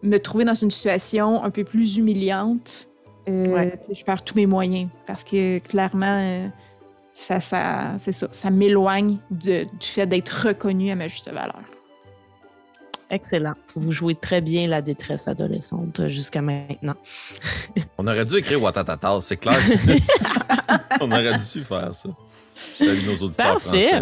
me trouver dans une situation un peu plus humiliante, je perds tous mes moyens. Parce que, clairement, c'est ça, ça m'éloigne du fait d'être reconnue à ma juste valeur. Excellent. Vous jouez très bien la détresse adolescente jusqu'à maintenant. On aurait dû écrire Watatata, c'est clair. On aurait dû faire ça. Je salue nos auditeurs français.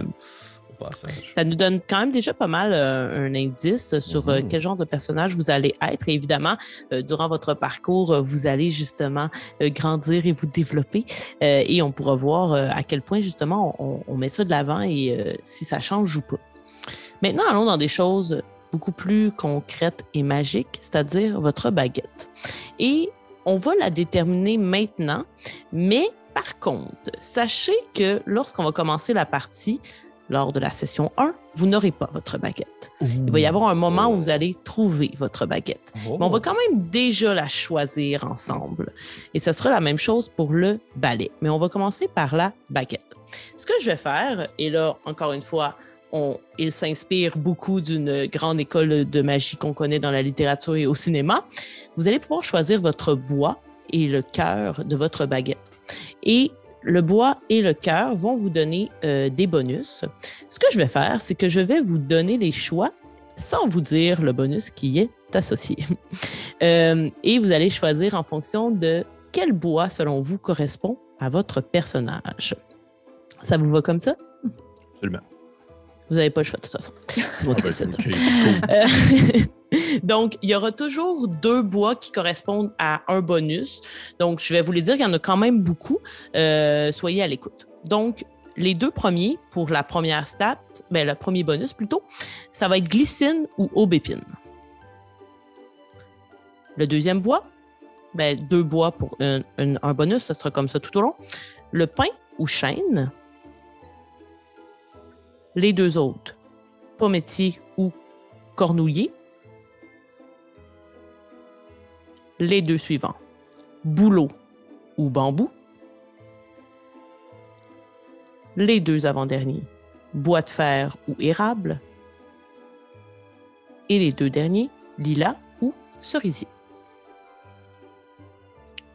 Au passage. Ça nous donne quand même déjà pas mal un indice sur quel genre de personnage vous allez être. Et évidemment, durant votre parcours, vous allez justement grandir et vous développer. Et on pourra voir à quel point, justement, on met ça de l'avant et si ça change ou pas. Maintenant, allons dans des choses beaucoup plus concrète et magique, c'est-à-dire votre baguette. Et on va la déterminer maintenant, mais par contre, sachez que lorsqu'on va commencer la partie, lors de la session 1, vous n'aurez pas votre baguette. Il va y avoir un moment où vous allez trouver votre baguette. Mais on va quand même déjà la choisir ensemble. Et ce sera la même chose pour le balai. Mais on va commencer par la baguette. Ce que je vais faire, et là, encore une fois, il s'inspire beaucoup d'une grande école de magie qu'on connaît dans la littérature et au cinéma. Vous allez pouvoir choisir votre bois et le cœur de votre baguette. Et le bois et le cœur vont vous donner des bonus. Ce que je vais faire, c'est que je vais vous donner les choix sans vous dire le bonus qui y est associé. Et vous allez choisir en fonction de quel bois, selon vous, correspond à votre personnage. Ça vous va comme ça? Absolument. Vous n'avez pas le choix, de toute façon. C'est moi qui décide. Okay, cool. Donc, il y aura toujours 2 bois qui correspondent à un bonus. Donc, je vais vous les dire, il y en a quand même beaucoup. Soyez à l'écoute. Donc, les 2 premiers, pour la première stat, le premier bonus plutôt, ça va être glycine ou aubépine. Le deuxième bois, 2 bois pour un bonus, ça sera comme ça tout au long. Le pin ou chêne. Les 2 autres, pommier ou cornouiller. Les 2 suivants, bouleau ou bambou. Les 2 avant-derniers, bois de fer ou érable. Et les 2 derniers, lilas ou cerisier.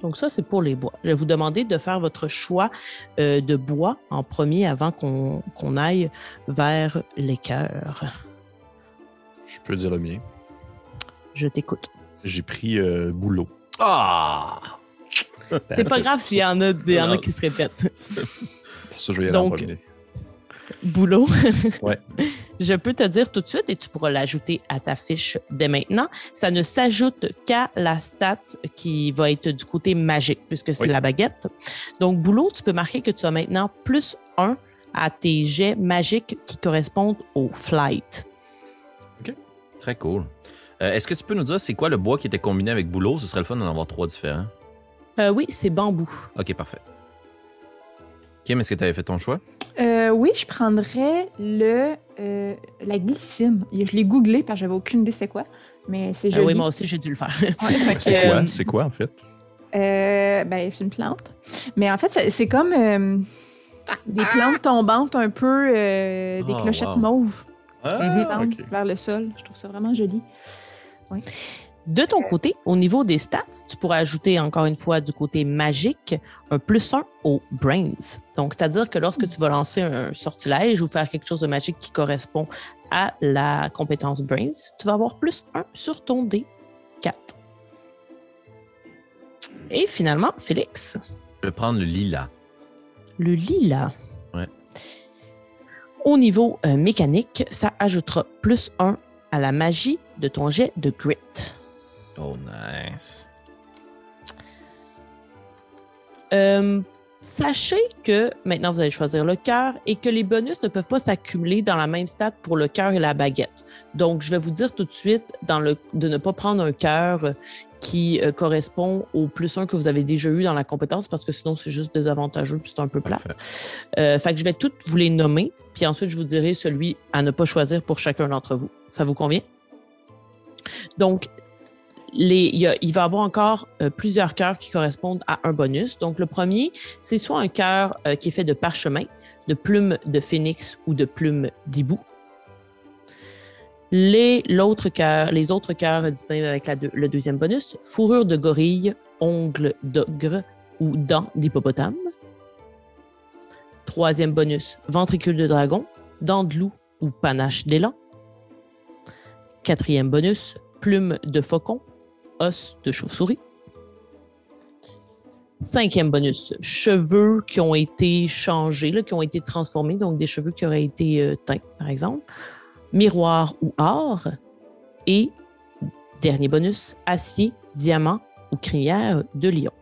Donc ça, c'est pour les bois. Je vais vous demander de faire votre choix de bois en premier avant qu'on aille vers les cœurs. Je peux dire le mien. Je t'écoute. J'ai pris Boulot. Ah! C'est pas grave s'il y en a, qui se répètent. Pour ça, je vais y aller en Donc, premier. Boulot. Ouais. Je peux te dire tout de suite et tu pourras l'ajouter à ta fiche dès maintenant. Ça ne s'ajoute qu'à la stat qui va être du côté magique puisque c'est la baguette. Donc, Boulot, tu peux marquer que tu as maintenant +1 à tes jets magiques qui correspondent au flight. OK. Très cool. Est-ce que tu peux nous dire c'est quoi le bois qui était combiné avec Boulot? Ce serait le fun d'en avoir 3 différents. Oui, c'est bambou. OK, parfait. Kim, est-ce que tu avais fait ton choix? Oui, je prendrais la glycine. Je l'ai googlé parce que j'avais aucune idée c'est quoi, mais c'est joli. Oui, moi aussi, j'ai dû le faire. Ouais, C'est quoi, en fait? C'est une plante. Mais en fait, c'est comme des plantes tombantes un peu, des clochettes mauves qui vers le sol. Je trouve ça vraiment joli. Ouais. De ton côté, au niveau des stats, tu pourrais ajouter encore une fois du côté magique un +1 au Brains. Donc, c'est-à-dire que lorsque tu vas lancer un sortilège ou faire quelque chose de magique qui correspond à la compétence Brains, tu vas avoir +1 sur ton D4. Et finalement, Félix. Je vais prendre le lilas. Le lilas. Ouais. Au niveau mécanique, ça ajoutera +1 à la magie de ton jet de grit. Oh, nice. Sachez que maintenant vous allez choisir le cœur et que les bonus ne peuvent pas s'accumuler dans la même stat pour le cœur et la baguette. Donc, je vais vous dire tout de suite de ne pas prendre un cœur qui correspond au +1 que vous avez déjà eu dans la compétence parce que sinon, c'est juste désavantageux puis c'est un peu plate. Fait que je vais toutes vous les nommer puis ensuite, je vous dirai celui à ne pas choisir pour chacun d'entre vous. Ça vous convient? Donc, il va y avoir encore plusieurs cœurs qui correspondent à un bonus. Donc, le premier, c'est soit un cœur qui est fait de parchemin, de plumes de phénix ou de plumes d'hibou. Les autres cœurs disponibles avec le deuxième bonus, fourrure de gorille, ongles d'ogre ou dents d'hippopotame. Troisième bonus, ventricule de dragon, dents de loup ou panache d'élan. Quatrième bonus, plumes de faucon, os de chauve-souris. Cinquième bonus, cheveux qui ont été changés, qui ont été transformés, donc des cheveux qui auraient été teints, par exemple. Miroir ou or. Et dernier bonus, acier, diamant ou crinière de lion.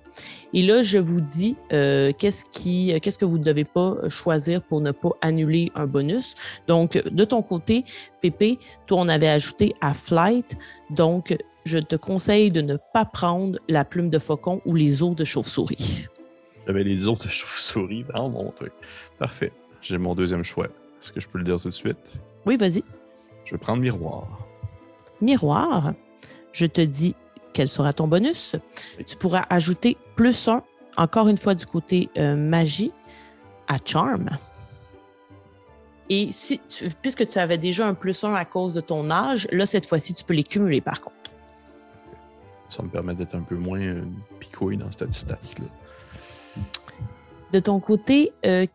Et là, je vous dis qu'est-ce que vous ne devez pas choisir pour ne pas annuler un bonus. Donc, de ton côté, Pépé, toi, on avait ajouté à Flight. Donc, je te conseille de ne pas prendre la plume de faucon ou les os de chauve-souris. J'avais les os de chauve-souris dans mon truc. Parfait. J'ai mon deuxième choix. Est-ce que je peux le dire tout de suite? Oui, vas-y. Je vais prendre miroir. Miroir. Je te dis quel sera ton bonus. Tu pourras ajouter +1, encore une fois du côté magie, à Charm. Et puisque tu avais déjà un +1 à cause de ton âge, là, cette fois-ci, tu peux les cumuler par contre. Ça me permet d'être un peu moins picouille dans cette stats-là. De ton côté,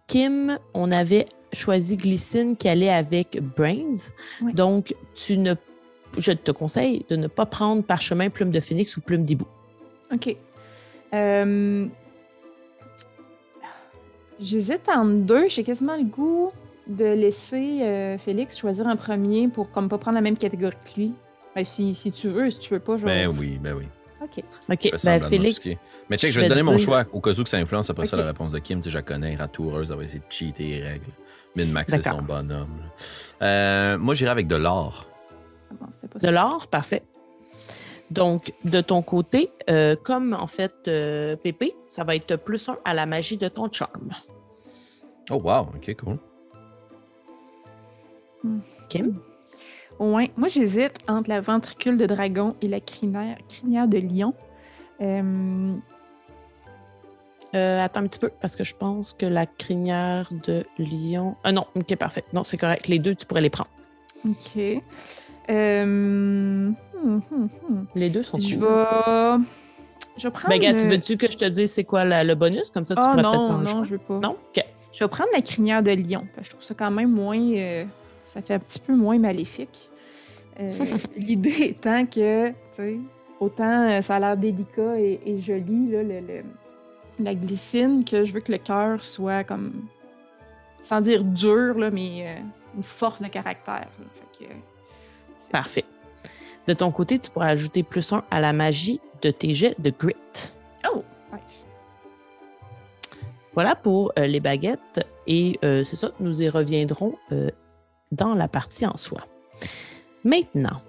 Kim, on avait choisi Glycine qui allait avec Brains. Oui. Donc, je te conseille de ne pas prendre parchemin, plume de phénix ou plume d'hibou. OK. J'hésite entre deux. J'ai quasiment le goût de laisser Félix choisir un premier pour comme pas prendre la même catégorie que lui. Ben, si tu veux pas, je vais... Ben oui. OK. Félix... Mais check, je vais te donner mon choix au cas où que ça influence après ça la réponse de Kim. Tu sais, je la connais, ratoureuse, elle va essayer de cheater les règles. Min-max, c'est son bonhomme. Moi, j'irai avec de l'or. De l'or, parfait. Donc, de ton côté, comme en fait Pépé, ça va être +1 à la magie de ton charme. Oh wow, ok, cool. Kim? Ouais, moi j'hésite entre la ventricule de dragon et la crinière de lion. Attends un petit peu, parce que je pense que la crinière de lion... Ah non, ok, parfait. Non, c'est correct. Les deux, tu pourrais les prendre. OK. Les deux sont cool. Je vais prendre... Ben, gars, tu veux-tu que je te dise c'est quoi le bonus? Comme ça, tu pourras peut-être faire un choix. Non, je veux pas. Non? OK. Je vais prendre la crinière de lion. Parce que je trouve ça quand même moins... ça fait un petit peu moins maléfique. L'idée étant que, tu sais, autant ça a l'air délicat et joli, là, la glycine, que je veux que le cœur soit comme... Sans dire dur, là, mais une force de caractère. Là. Fait que, Parfait. De ton côté, tu pourras ajouter +1 à la magie de tes jets de grit. Oh, nice. Voilà pour les baguettes. Et c'est ça, nous y reviendrons dans la partie en soi. Maintenant,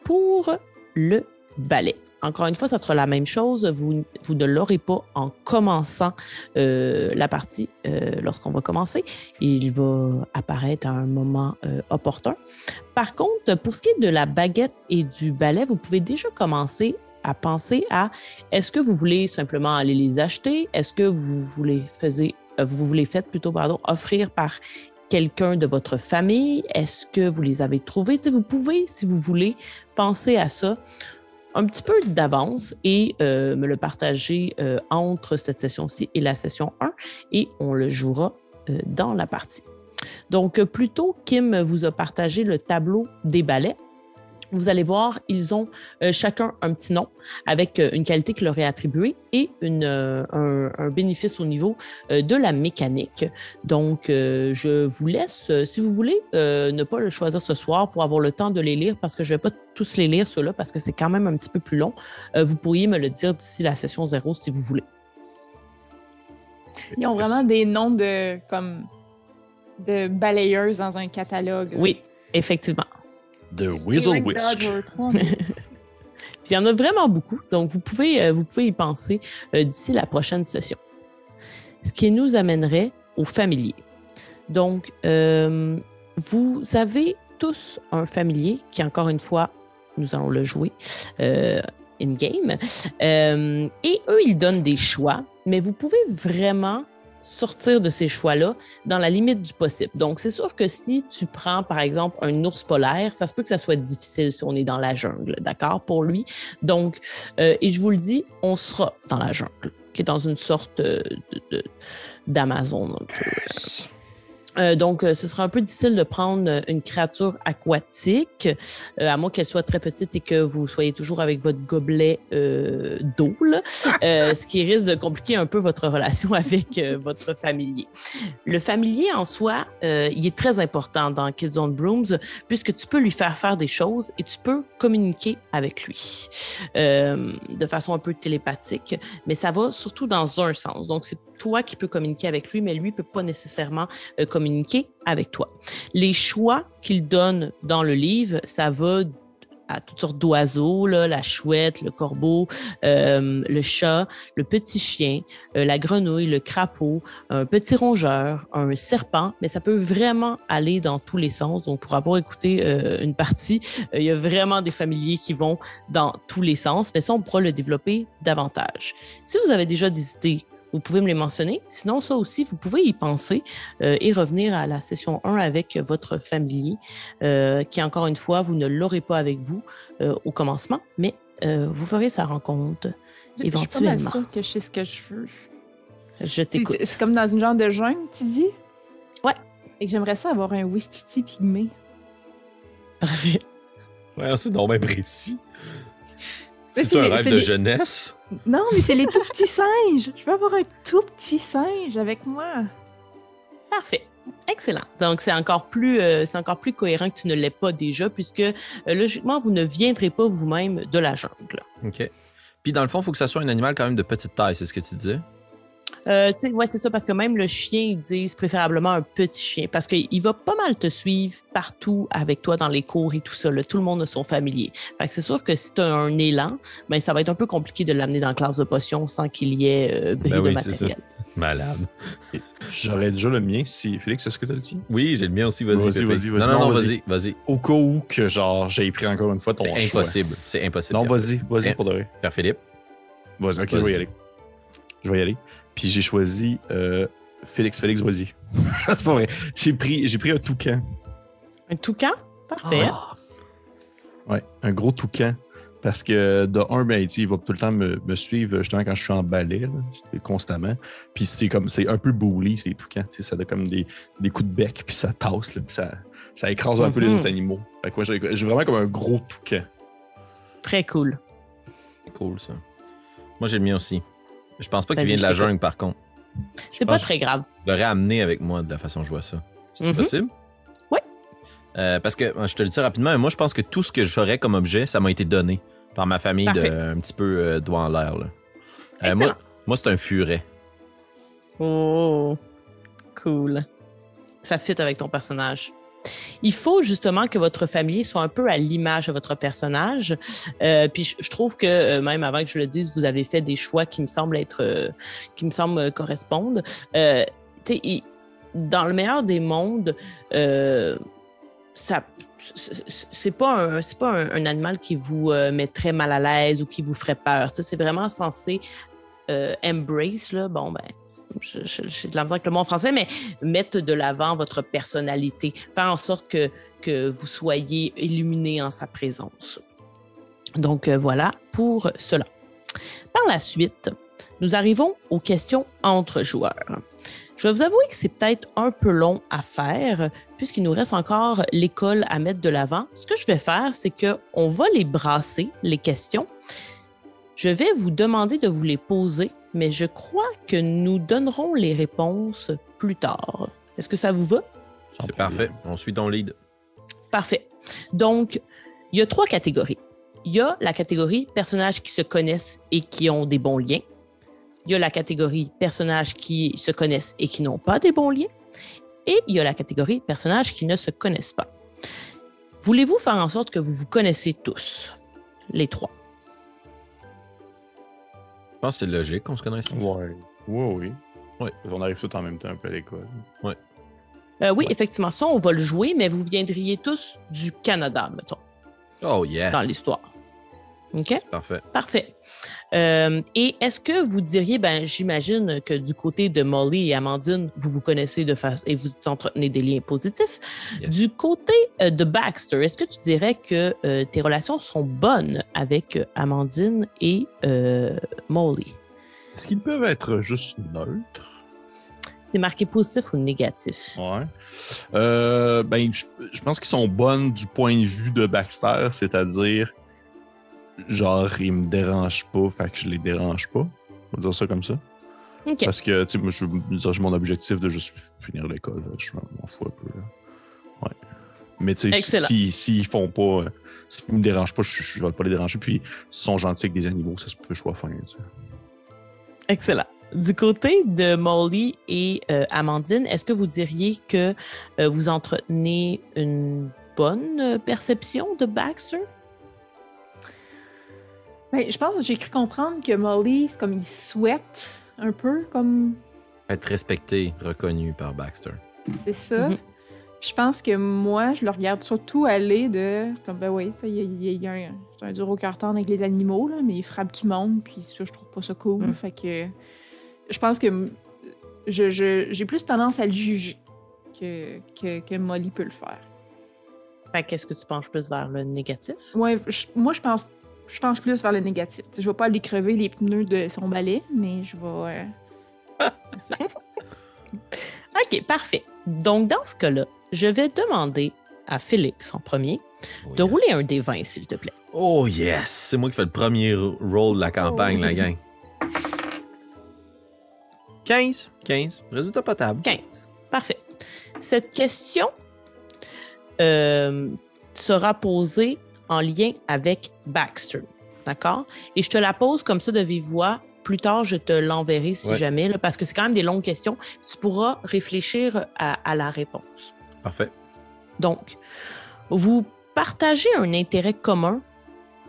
pour le balai. Encore une fois, ça sera la même chose. Vous ne l'aurez pas en commençant la partie. Lorsqu'on va commencer, il va apparaître à un moment opportun. Par contre, pour ce qui est de la baguette et du balai, vous pouvez déjà commencer à penser à est-ce que vous voulez simplement aller les acheter? Est-ce que vous les faites offrir par quelqu'un de votre famille? Est-ce que vous les avez trouvés? Vous pouvez, si vous voulez, penser à ça un petit peu d'avance et me le partager entre cette session-ci et la session 1 et on le jouera dans la partie. Donc, plutôt, Kim vous a partagé le tableau des balais. Vous allez voir, ils ont chacun un petit nom avec une qualité qui leur est attribuée et un bénéfice au niveau de la mécanique. Donc, je vous laisse, si vous voulez, ne pas le choisir ce soir pour avoir le temps de les lire parce que je ne vais pas tous les lire, ceux-là, parce que c'est quand même un petit peu plus long. Vous pourriez me le dire d'ici la session 0 si vous voulez. Ils ont vraiment des noms de balayeuses dans un catalogue. Oui, effectivement. The Weasel Whisk. Puis il y en a vraiment beaucoup, donc vous pouvez y penser d'ici la prochaine session. Ce qui nous amènerait au familier. Donc, vous avez tous un familier qui, encore une fois, nous allons le jouer in-game. Et eux, ils donnent des choix, mais vous pouvez vraiment sortir de ces choix-là dans la limite du possible. Donc, c'est sûr que si tu prends, par exemple, un ours polaire, ça se peut que ça soit difficile si on est dans la jungle, d'accord, pour lui. Donc, et je vous le dis, on sera dans la jungle, qui est dans une sorte d'Amazon. Donc, ce sera un peu difficile de prendre une créature aquatique, à moins qu'elle soit très petite et que vous soyez toujours avec votre gobelet d'eau, ce qui risque de compliquer un peu votre relation avec votre familier. Le familier, en soi, il est très important dans Kids on Brooms, puisque tu peux lui faire des choses et tu peux communiquer avec lui de façon un peu télépathique, mais ça va surtout dans un sens. Donc, c'est toi qui peux communiquer avec lui, mais lui ne peut pas nécessairement communiquer avec toi. Les choix qu'il donne dans le livre, ça va à toutes sortes d'oiseaux, là, la chouette, le corbeau, le chat, le petit chien, la grenouille, le crapaud, un petit rongeur, un serpent, mais ça peut vraiment aller dans tous les sens. Donc, pour avoir écouté une partie, il y a vraiment des familiers qui vont dans tous les sens, mais ça, on pourra le développer davantage. Si vous avez déjà des idées, vous pouvez me les mentionner. Sinon, ça aussi, vous pouvez y penser et revenir à la session 1 avec votre familier, qui, encore une fois, vous ne l'aurez pas avec vous au commencement, mais vous ferez sa rencontre éventuellement. Je suis pas mal sûre que je sais ce que je veux. Je t'écoute. C'est comme dans une genre de jungle, tu dis? Ouais. Et que j'aimerais ça avoir un Wistiti pygmée. Parfait. Ouais, c'est donc bien précis. C'est un rêve de jeunesse? Non, mais c'est les tout petits singes. Je veux avoir un tout petit singe avec moi. Parfait. Excellent. Donc, c'est encore plus cohérent que tu ne l'aies pas déjà, puisque logiquement, vous ne viendrez pas vous-même de la jungle. OK. Puis, dans le fond, il faut que ça soit un animal quand même de petite taille, c'est ce que tu disais? Ouais, c'est ça, parce que même le chien, ils disent préférablement un petit chien, parce qu'il va pas mal te suivre partout avec toi dans les cours et tout ça. Là. Tout le monde a son familier. Fait que c'est sûr que si tu as un élan, ben, ça va être un peu compliqué de l'amener dans la classe de potion sans qu'il y ait bris de matériel. Malade. J'aurais déjà le mien si. Félix, est-ce que tu as le tien? Oui, j'ai le mien aussi. Vas-y. Non, vas-y. Au cas où que j'ai pris encore une fois ton C'est choix. impossible. C'est impossible. Non, vas-y pour de vrai. Père Philippe. Vas-y, ok, je vais y aller. Puis j'ai choisi Félix, vas-y. C'est pas vrai. J'ai pris un toucan. Un toucan? Parfait. Ouais, un gros toucan Parce que de un, ben, il va tout le temps me suivre justement quand je suis en balai, là, constamment. Puis c'est un peu bully, c'est toucan. Ça donne comme des coups de bec, puis ça tasse, là, puis ça écrase un peu les autres animaux. Fait que moi, j'ai vraiment comme un gros toucan. Très cool. C'est cool, ça. Moi, j'ai le mien aussi. Je pense pas qu'il vient de la jungle, par contre. C'est pas très grave. Je l'aurais amené avec moi de la façon dont je vois ça. C'est possible? Oui. Parce que, je te le dis rapidement, mais moi, je pense que tout ce que j'aurais comme objet, ça m'a été donné par ma famille un petit peu doigt en l'air. Moi, c'est un furet. Oh, cool. Ça fit avec ton personnage. Il faut justement que votre famille soit un peu à l'image de votre personnage. Puis je trouve que même avant que je le dise, vous avez fait des choix qui me semblent correspondre. Dans le meilleur des mondes, c'est pas un animal qui vous mettrait mal à l'aise ou qui vous ferait peur. C'est vraiment censé embrace, là. Bon, ben, j'ai de la misère avec le mot en français, mais mettre de l'avant votre personnalité, faire en sorte que vous soyez illuminé en sa présence. Donc, voilà pour cela. Par la suite, nous arrivons aux questions entre joueurs. Je vais vous avouer que c'est peut-être un peu long à faire, puisqu'il nous reste encore l'école à mettre de l'avant. Ce que je vais faire, c'est qu'on va les brasser, les questions. Je vais vous demander de vous les poser, mais je crois que nous donnerons les réponses plus tard. Est-ce que ça vous va? C'est parfait. On suit ton lead. Parfait. Donc, il y a 3 catégories. Il y a la catégorie personnages qui se connaissent et qui ont des bons liens. Il y a la catégorie personnages qui se connaissent et qui n'ont pas des bons liens. Et il y a la catégorie personnages qui ne se connaissent pas. Voulez-vous faire en sorte que vous vous connaissez tous, les 3? Je pense que c'est logique qu'on se connaisse tous. Oui. On arrive tous en même temps un peu à l'école. Oui, effectivement, ça, on va le jouer, mais vous viendriez tous du Canada, mettons. Oh, yes. Dans l'histoire. OK? Parfait. Parfait. Et est-ce que vous diriez, j'imagine que du côté de Molly et Amandine, vous vous connaissez et vous entretenez des liens positifs. Yes. Du côté de Baxter, est-ce que tu dirais que tes relations sont bonnes avec Amandine et Molly? Est-ce qu'ils peuvent être juste neutres? C'est marqué positif ou négatif? Ouais. Je pense qu'ils sont bonnes du point de vue de Baxter, c'est-à-dire genre, ils me dérangent pas, fait que je les dérange pas. On va dire ça comme ça. OK. Parce que, tu sais, moi, j'ai mon objectif de juste finir l'école. Je m'en fous un peu. Là. Ouais. Mais, tu sais, s'ils font pas, s'ils me dérangent pas, je vais pas les déranger. Puis, s'ils sont gentils avec des animaux, ça se peut, je sois fin. Tu sais. Excellent. Du côté de Molly et Amandine, est-ce que vous diriez que vous entretenez une bonne perception de Baxter? Ben, je pense que j'ai cru comprendre que Molly, comme il souhaite un peu, comme... Être respecté, reconnu par Baxter. C'est ça. Je pense que moi, je le regarde surtout aller de... Comme, ben oui, il y a un dur au cœur tendre avec les animaux, là, mais il frappe du monde, puis ça, je trouve pas ça cool. Fait que je pense que j'ai plus tendance à le juger que Molly peut le faire. Fait qu'est-ce que tu penches plus vers le négatif? Ouais, moi, je penche plus vers le négatif. Je vais pas aller crever les pneus de son balai, mais je vais... OK, parfait. Donc, dans ce cas-là, je vais demander à Félix en premier de rouler un des 20, s'il te plaît. Oh yes! C'est moi qui fais le premier rôle de la campagne, la gang. 15. Résultat potable. 15. Parfait. Cette question sera posée en lien avec Baxter. D'accord? Et je te la pose comme ça de vive voix. Plus tard, je te l'enverrai si jamais, là, parce que c'est quand même des longues questions. Tu pourras réfléchir à la réponse. Parfait. Donc, vous partagez un intérêt commun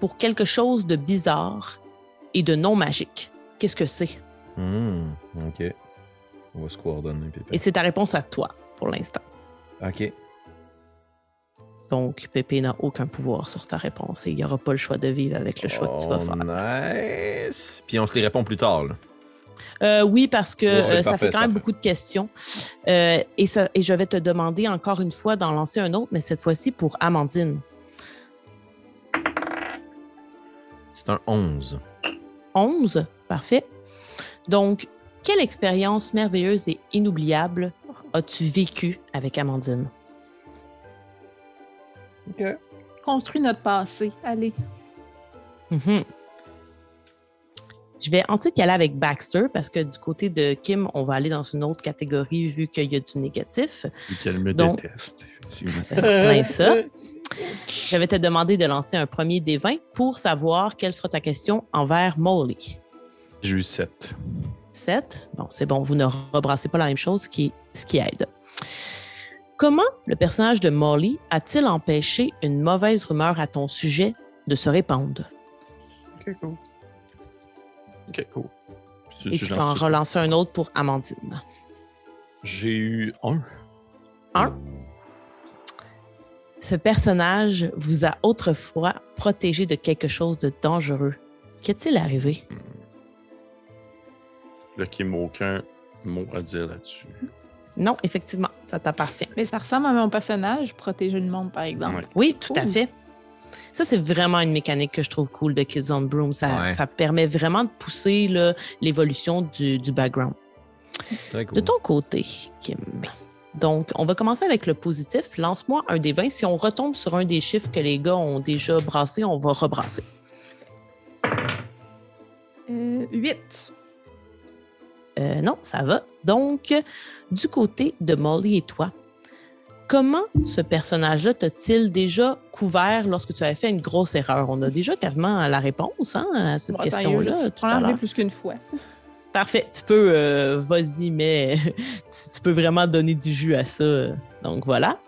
pour quelque chose de bizarre et de non magique. Qu'est-ce que c'est? OK. On va se coordonner. Pépé. Et c'est ta réponse à toi, pour l'instant. OK. Donc, Pépé n'a aucun pouvoir sur ta réponse et il n'y aura pas le choix de vivre avec le choix que tu vas faire. Nice! Puis on se les répond plus tard, là. Oui, parce que ça parfait, fait quand même beaucoup de questions. Et je vais te demander encore une fois d'en lancer un autre, mais cette fois-ci pour Amandine. C'est un 11. 11, parfait. Donc, quelle expérience merveilleuse et inoubliable as-tu vécue avec Amandine? OK. Construis notre passé. Allez. Mhm. Je vais ensuite y aller avec Baxter parce que du côté de Kim, on va aller dans une autre catégorie vu qu'il y a du négatif. Et qu'elle me Donc, déteste, effectivement. C'est plein ça. Je vais te demander de lancer un premier des 20 pour savoir quelle sera ta question envers Molly. J'ai eu 7. 7. Bon, c'est bon, vous ne rebrassez pas la même chose, ce qui aide. Comment le personnage de Molly a-t-il empêché une mauvaise rumeur à ton sujet de se répandre? OK, cool. OK, cool. Et tu peux en relancer un autre pour Amandine. J'ai eu 1. 1. Ce personnage vous a autrefois protégé de quelque chose de dangereux. Qu'est-il arrivé? Là, qui m'a aucun mot à dire là-dessus. Non, effectivement, ça t'appartient. Mais ça ressemble à mon personnage, protéger le monde, par exemple. Ouais. Oui, tout à fait. Ça, c'est vraiment une mécanique que je trouve cool de Kids on Broom. Ça permet vraiment de pousser là, l'évolution du background. Très cool. De ton côté, Kim, donc, on va commencer avec le positif. Lance-moi un des 20. Si on retombe sur un des chiffres que les gars ont déjà brassé, on va rebrasser. 8. Non, ça va. Donc, du côté de Molly et toi, comment ce personnage-là t'a-t-il déjà couvert lorsque tu avais fait une grosse erreur? On a déjà quasiment la réponse à cette question-là. Tu peux l'enlever plus qu'une fois. Parfait. Tu peux, vas-y, mais tu peux vraiment donner du jus à ça. Donc, voilà.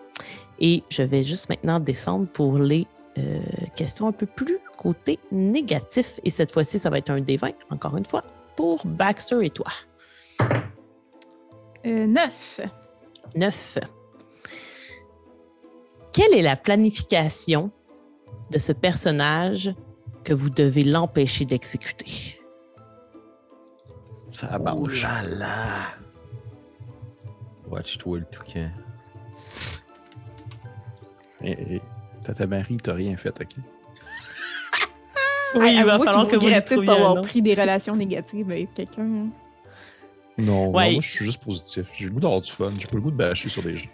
Et je vais juste maintenant descendre pour les questions un peu plus côté négatif. Et cette fois-ci, ça va être un D20, encore une fois, pour Baxter et toi. 9. 9. Quelle est la planification de ce personnage que vous devez l'empêcher d'exécuter? Ça Oh abandonne. là là! Watch-toi le toucan. Et Tata Marie, t'as rien fait, OK? Oui, il va falloir que vous lui regrettez de trouviez pas un avoir autre. pris des relations négatives avec quelqu'un. Hein. Non, Ouais. moi, je suis juste positif. J'ai le goût d'avoir du fun. J'ai pas le goût de bâcher sur des gens.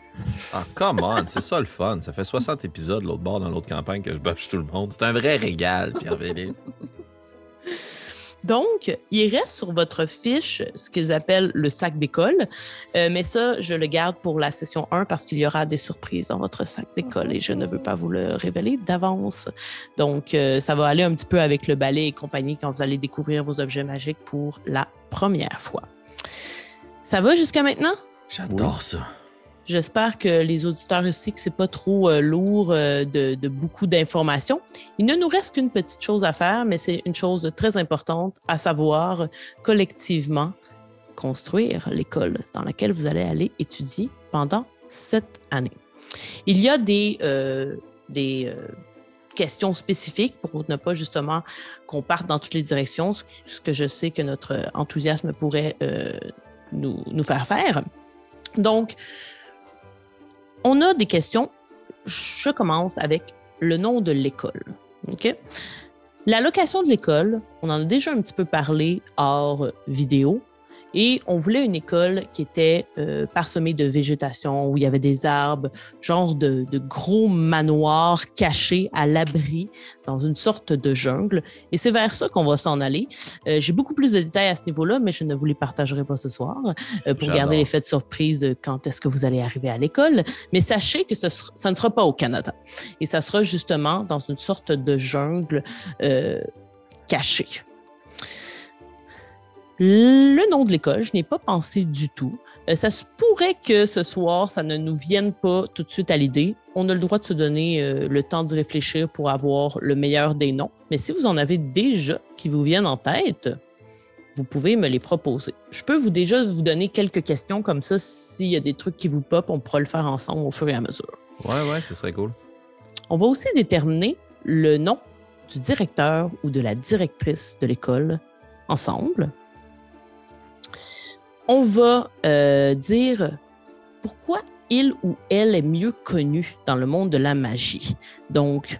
Ah, come on, c'est ça le fun. Ça fait 60 épisodes l'autre bord dans l'autre campagne que je bâche tout le monde. C'est un vrai régal, Pierre-Philippe. Donc, il reste sur votre fiche ce qu'ils appellent le sac d'école, mais ça, je le garde pour la session 1 parce qu'il y aura des surprises dans votre sac d'école et je ne veux pas vous le révéler d'avance. Donc, ça va aller un petit peu avec le balai et compagnie quand vous allez découvrir vos objets magiques pour la première fois. Ça va jusqu'à maintenant? J'adore ça. J'espère que les auditeurs aussi, que c'est pas trop lourd de beaucoup d'informations. Il ne nous reste qu'une petite chose à faire, mais c'est une chose très importante, à savoir collectivement construire l'école dans laquelle vous allez aller étudier pendant cette année. Il y a des questions spécifiques pour ne pas justement qu'on parte dans toutes les directions, ce que je sais que notre enthousiasme pourrait nous faire faire. Donc, on a des questions. Je commence avec le nom de l'école. OK? La location de l'école, on en a déjà un petit peu parlé hors vidéo. Et on voulait une école qui était parsemée de végétation, où il y avait des arbres, genre de gros manoirs cachés à l'abri dans une sorte de jungle. Et c'est vers ça qu'on va s'en aller. J'ai beaucoup plus de détails à ce niveau-là, mais je ne vous les partagerai pas ce soir pour garder l'effet de surprise de quand est-ce que vous allez arriver à l'école. Mais sachez que ça ne sera pas au Canada. Et ça sera justement dans une sorte de jungle cachée. Le nom de l'école, je n'ai pas pensé du tout. Ça se pourrait que ce soir, ça ne nous vienne pas tout de suite à l'idée. On a le droit de se donner le temps d'y réfléchir pour avoir le meilleur des noms. Mais si vous en avez déjà qui vous viennent en tête, vous pouvez me les proposer. Je peux déjà vous donner quelques questions comme ça. S'il y a des trucs qui vous pop, on pourra le faire ensemble au fur et à mesure. Ouais, ce serait cool. On va aussi déterminer le nom du directeur ou de la directrice de l'école ensemble. On va dire pourquoi il ou elle est mieux connu dans le monde de la magie. Donc,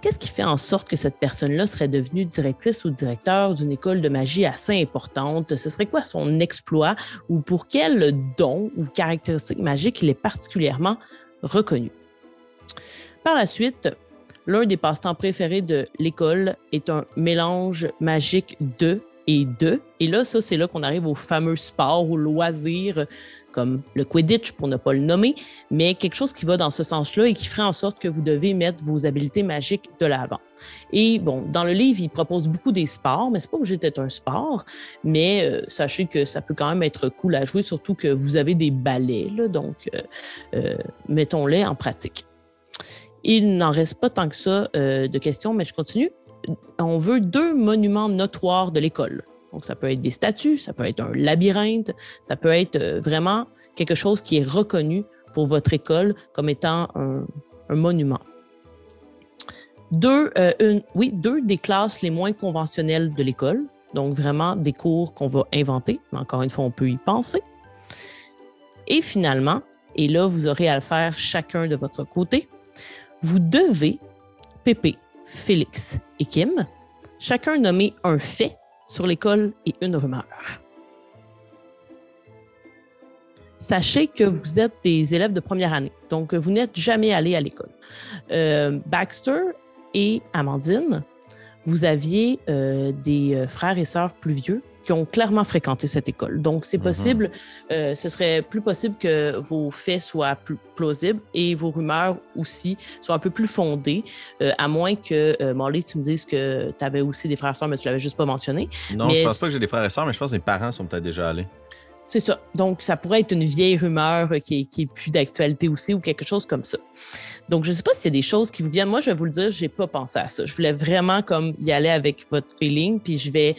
Qu'est-ce qui fait en sorte que cette personne-là serait devenue directrice ou directeur d'une école de magie assez importante? Ce serait quoi son exploit ou pour quel don ou caractéristique magique il est particulièrement reconnu? Par la suite, l'un des passe-temps préférés de l'école est un mélange magique de et de. Et là, ça, c'est là qu'on arrive aux fameux sports ou loisirs comme le Quidditch, pour ne pas le nommer, mais quelque chose qui va dans ce sens-là et qui ferait en sorte que vous devez mettre vos habiletés magiques de l'avant. Et bon, dans le livre, il propose beaucoup des sports, mais c'est pas obligé d'être un sport, mais sachez que ça peut quand même être cool à jouer, surtout que vous avez des balais, là, donc mettons-les en pratique. Il n'en reste pas tant que ça de questions, mais je continue. On veut 2 monuments notoires de l'école. Donc, ça peut être des statues, ça peut être un labyrinthe, ça peut être vraiment quelque chose qui est reconnu pour votre école comme étant un monument. 2 des classes les moins conventionnelles de l'école. Donc, vraiment des cours qu'on va inventer. Mais encore une fois, on peut y penser. Et finalement, et là, vous aurez à le faire chacun de votre côté, vous devez, Pépé, Félix et Kim, chacun nommer un fait sur l'école et une rumeur. Sachez que vous êtes des élèves de première année, donc vous n'êtes jamais allés à l'école. Baxter et Amandine, vous aviez des frères et sœurs plus vieux qui ont clairement fréquenté cette école. Donc, c'est possible, ce serait plus possible que vos faits soient plus plausibles et vos rumeurs aussi soient un peu plus fondées, à moins que, Molly, tu me dises que tu avais aussi des frères et sœurs, mais tu l'avais juste pas mentionné. Non, je pense pas que j'ai des frères et sœurs, mais je pense que mes parents sont peut-être déjà allés. C'est ça. Donc, ça pourrait être une vieille rumeur qui est plus d'actualité aussi ou quelque chose comme ça. Donc, je ne sais pas s'il y a des choses qui vous viennent. Moi, je vais vous le dire, je n'ai pas pensé à ça. Je voulais vraiment comme y aller avec votre feeling, puis je vais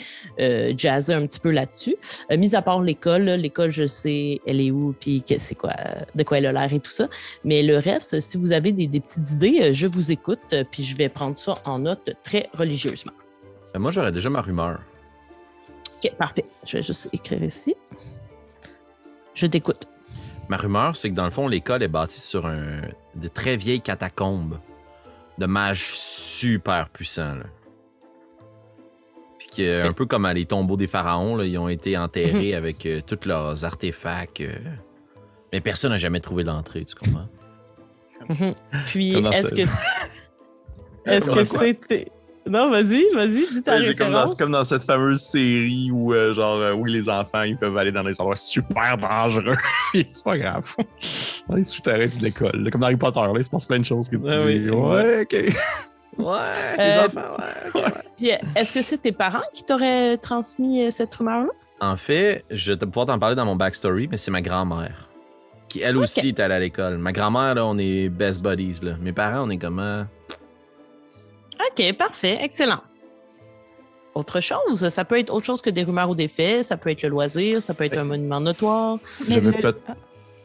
jazzer un petit peu là-dessus. Mis à part l'école, l'école, je sais, elle est où, puis c'est quoi, de quoi elle a l'air et tout ça. Mais le reste, si vous avez des petites idées, je vous écoute, puis je vais prendre ça en note très religieusement. Moi, j'aurais déjà ma rumeur. OK, parfait. Je vais juste écrire ici. Je t'écoute. Ma rumeur, c'est que dans le fond, l'école est bâtie sur de très vieilles catacombes de mages super puissants. Là. Puis que, un peu comme les tombeaux des pharaons, là, ils ont été enterrés avec tous leurs artefacts. Mais personne n'a jamais trouvé l'entrée, tu comprends? Puis, est-ce que c'était... Non, vas-y, dis ta référence. C'est comme dans cette fameuse série où, oui, les enfants, ils peuvent aller dans des endroits super dangereux. C'est pas grave. Dans les souterrains de l'école. Là, comme dans Harry Potter, là, il se passe plein de choses que tu dis. Oui, ouais, OK. Ouais, tes enfants, ouais, OK. Puis, est-ce que c'est tes parents qui t'auraient transmis cette rumeur-là? En fait, je vais pouvoir t'en parler dans mon backstory, mais c'est ma grand-mère. Qui, elle aussi, est allée à l'école. Ma grand-mère, là, on est best buddies, là. Mes parents, on est comment... OK, parfait, excellent. Autre chose, ça peut être autre chose que des rumeurs ou des faits, ça peut être le loisir, ça peut être un monument notoire.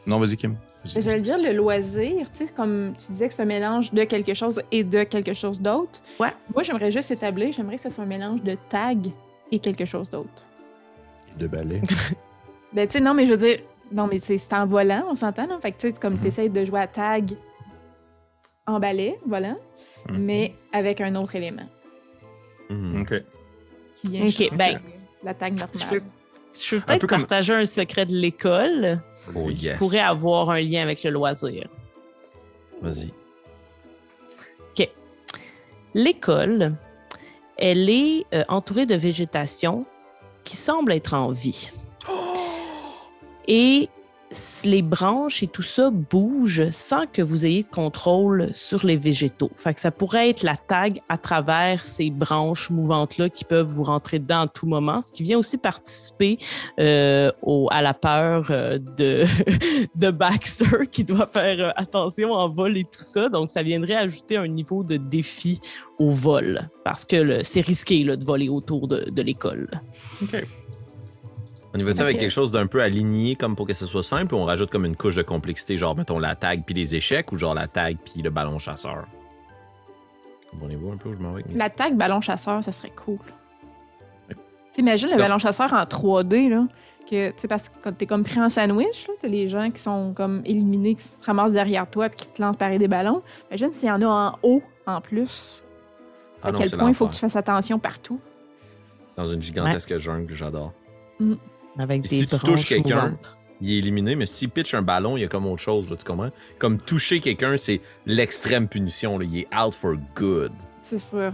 Non, vas-y, Kim. Je vais le dire, le loisir, tu sais, comme tu disais que c'est un mélange de quelque chose et de quelque chose d'autre. Ouais. Moi, j'aimerais juste établir, j'aimerais que ce soit un mélange de tag et quelque chose d'autre. De balai. Ben, tu sais, non, mais je veux dire, non, mais c'est en volant, on s'entend, non? Fait que, tu sais, comme t'essayes de jouer à tag en balai, volant, mais avec un autre élément. OK. Qui vient changer la tag normale. Je peux peut-être partager un secret de l'école qui pourrait avoir un lien avec le loisir. Vas-y. OK. L'école, elle est entourée de végétation qui semble être en vie. Et les branches et tout ça bougent sans que vous ayez de contrôle sur les végétaux. Fait que ça pourrait être la tag à travers ces branches mouvantes-là qui peuvent vous rentrer dedans à tout moment, ce qui vient aussi participer à la peur de Baxter qui doit faire attention en vol et tout ça. Donc, ça viendrait ajouter un niveau de défi au vol parce que c'est risqué là, de voler autour de l'école. OK. On y va avec quelque chose d'un peu aligné comme pour que ce soit simple ou on rajoute comme une couche de complexité, genre mettons la tag puis les échecs ou genre la tag puis le ballon chasseur? Comprenez-vous un peu où je m'en vais avec mes... La tag ballon chasseur, ça serait cool. T'imagines le ballon chasseur en 3D, là, que, parce que quand t'es comme pris en sandwich, là, t'as les gens qui sont comme éliminés, qui se ramassent derrière toi puis qui te lancent pareil des ballons. Imagine s'il y en a en haut en plus. Ah à non, quel c'est point il faut que l'enfer. tu fasses attention partout. Dans une gigantesque jungle, j'adore. Avec Si des tu touches branches quelqu'un, mouvantes. il est éliminé, mais si tu pitches un ballon, il y a comme autre chose, là, tu comprends? Comme toucher quelqu'un, c'est l'extrême punition, là. Il est out for good. C'est sûr.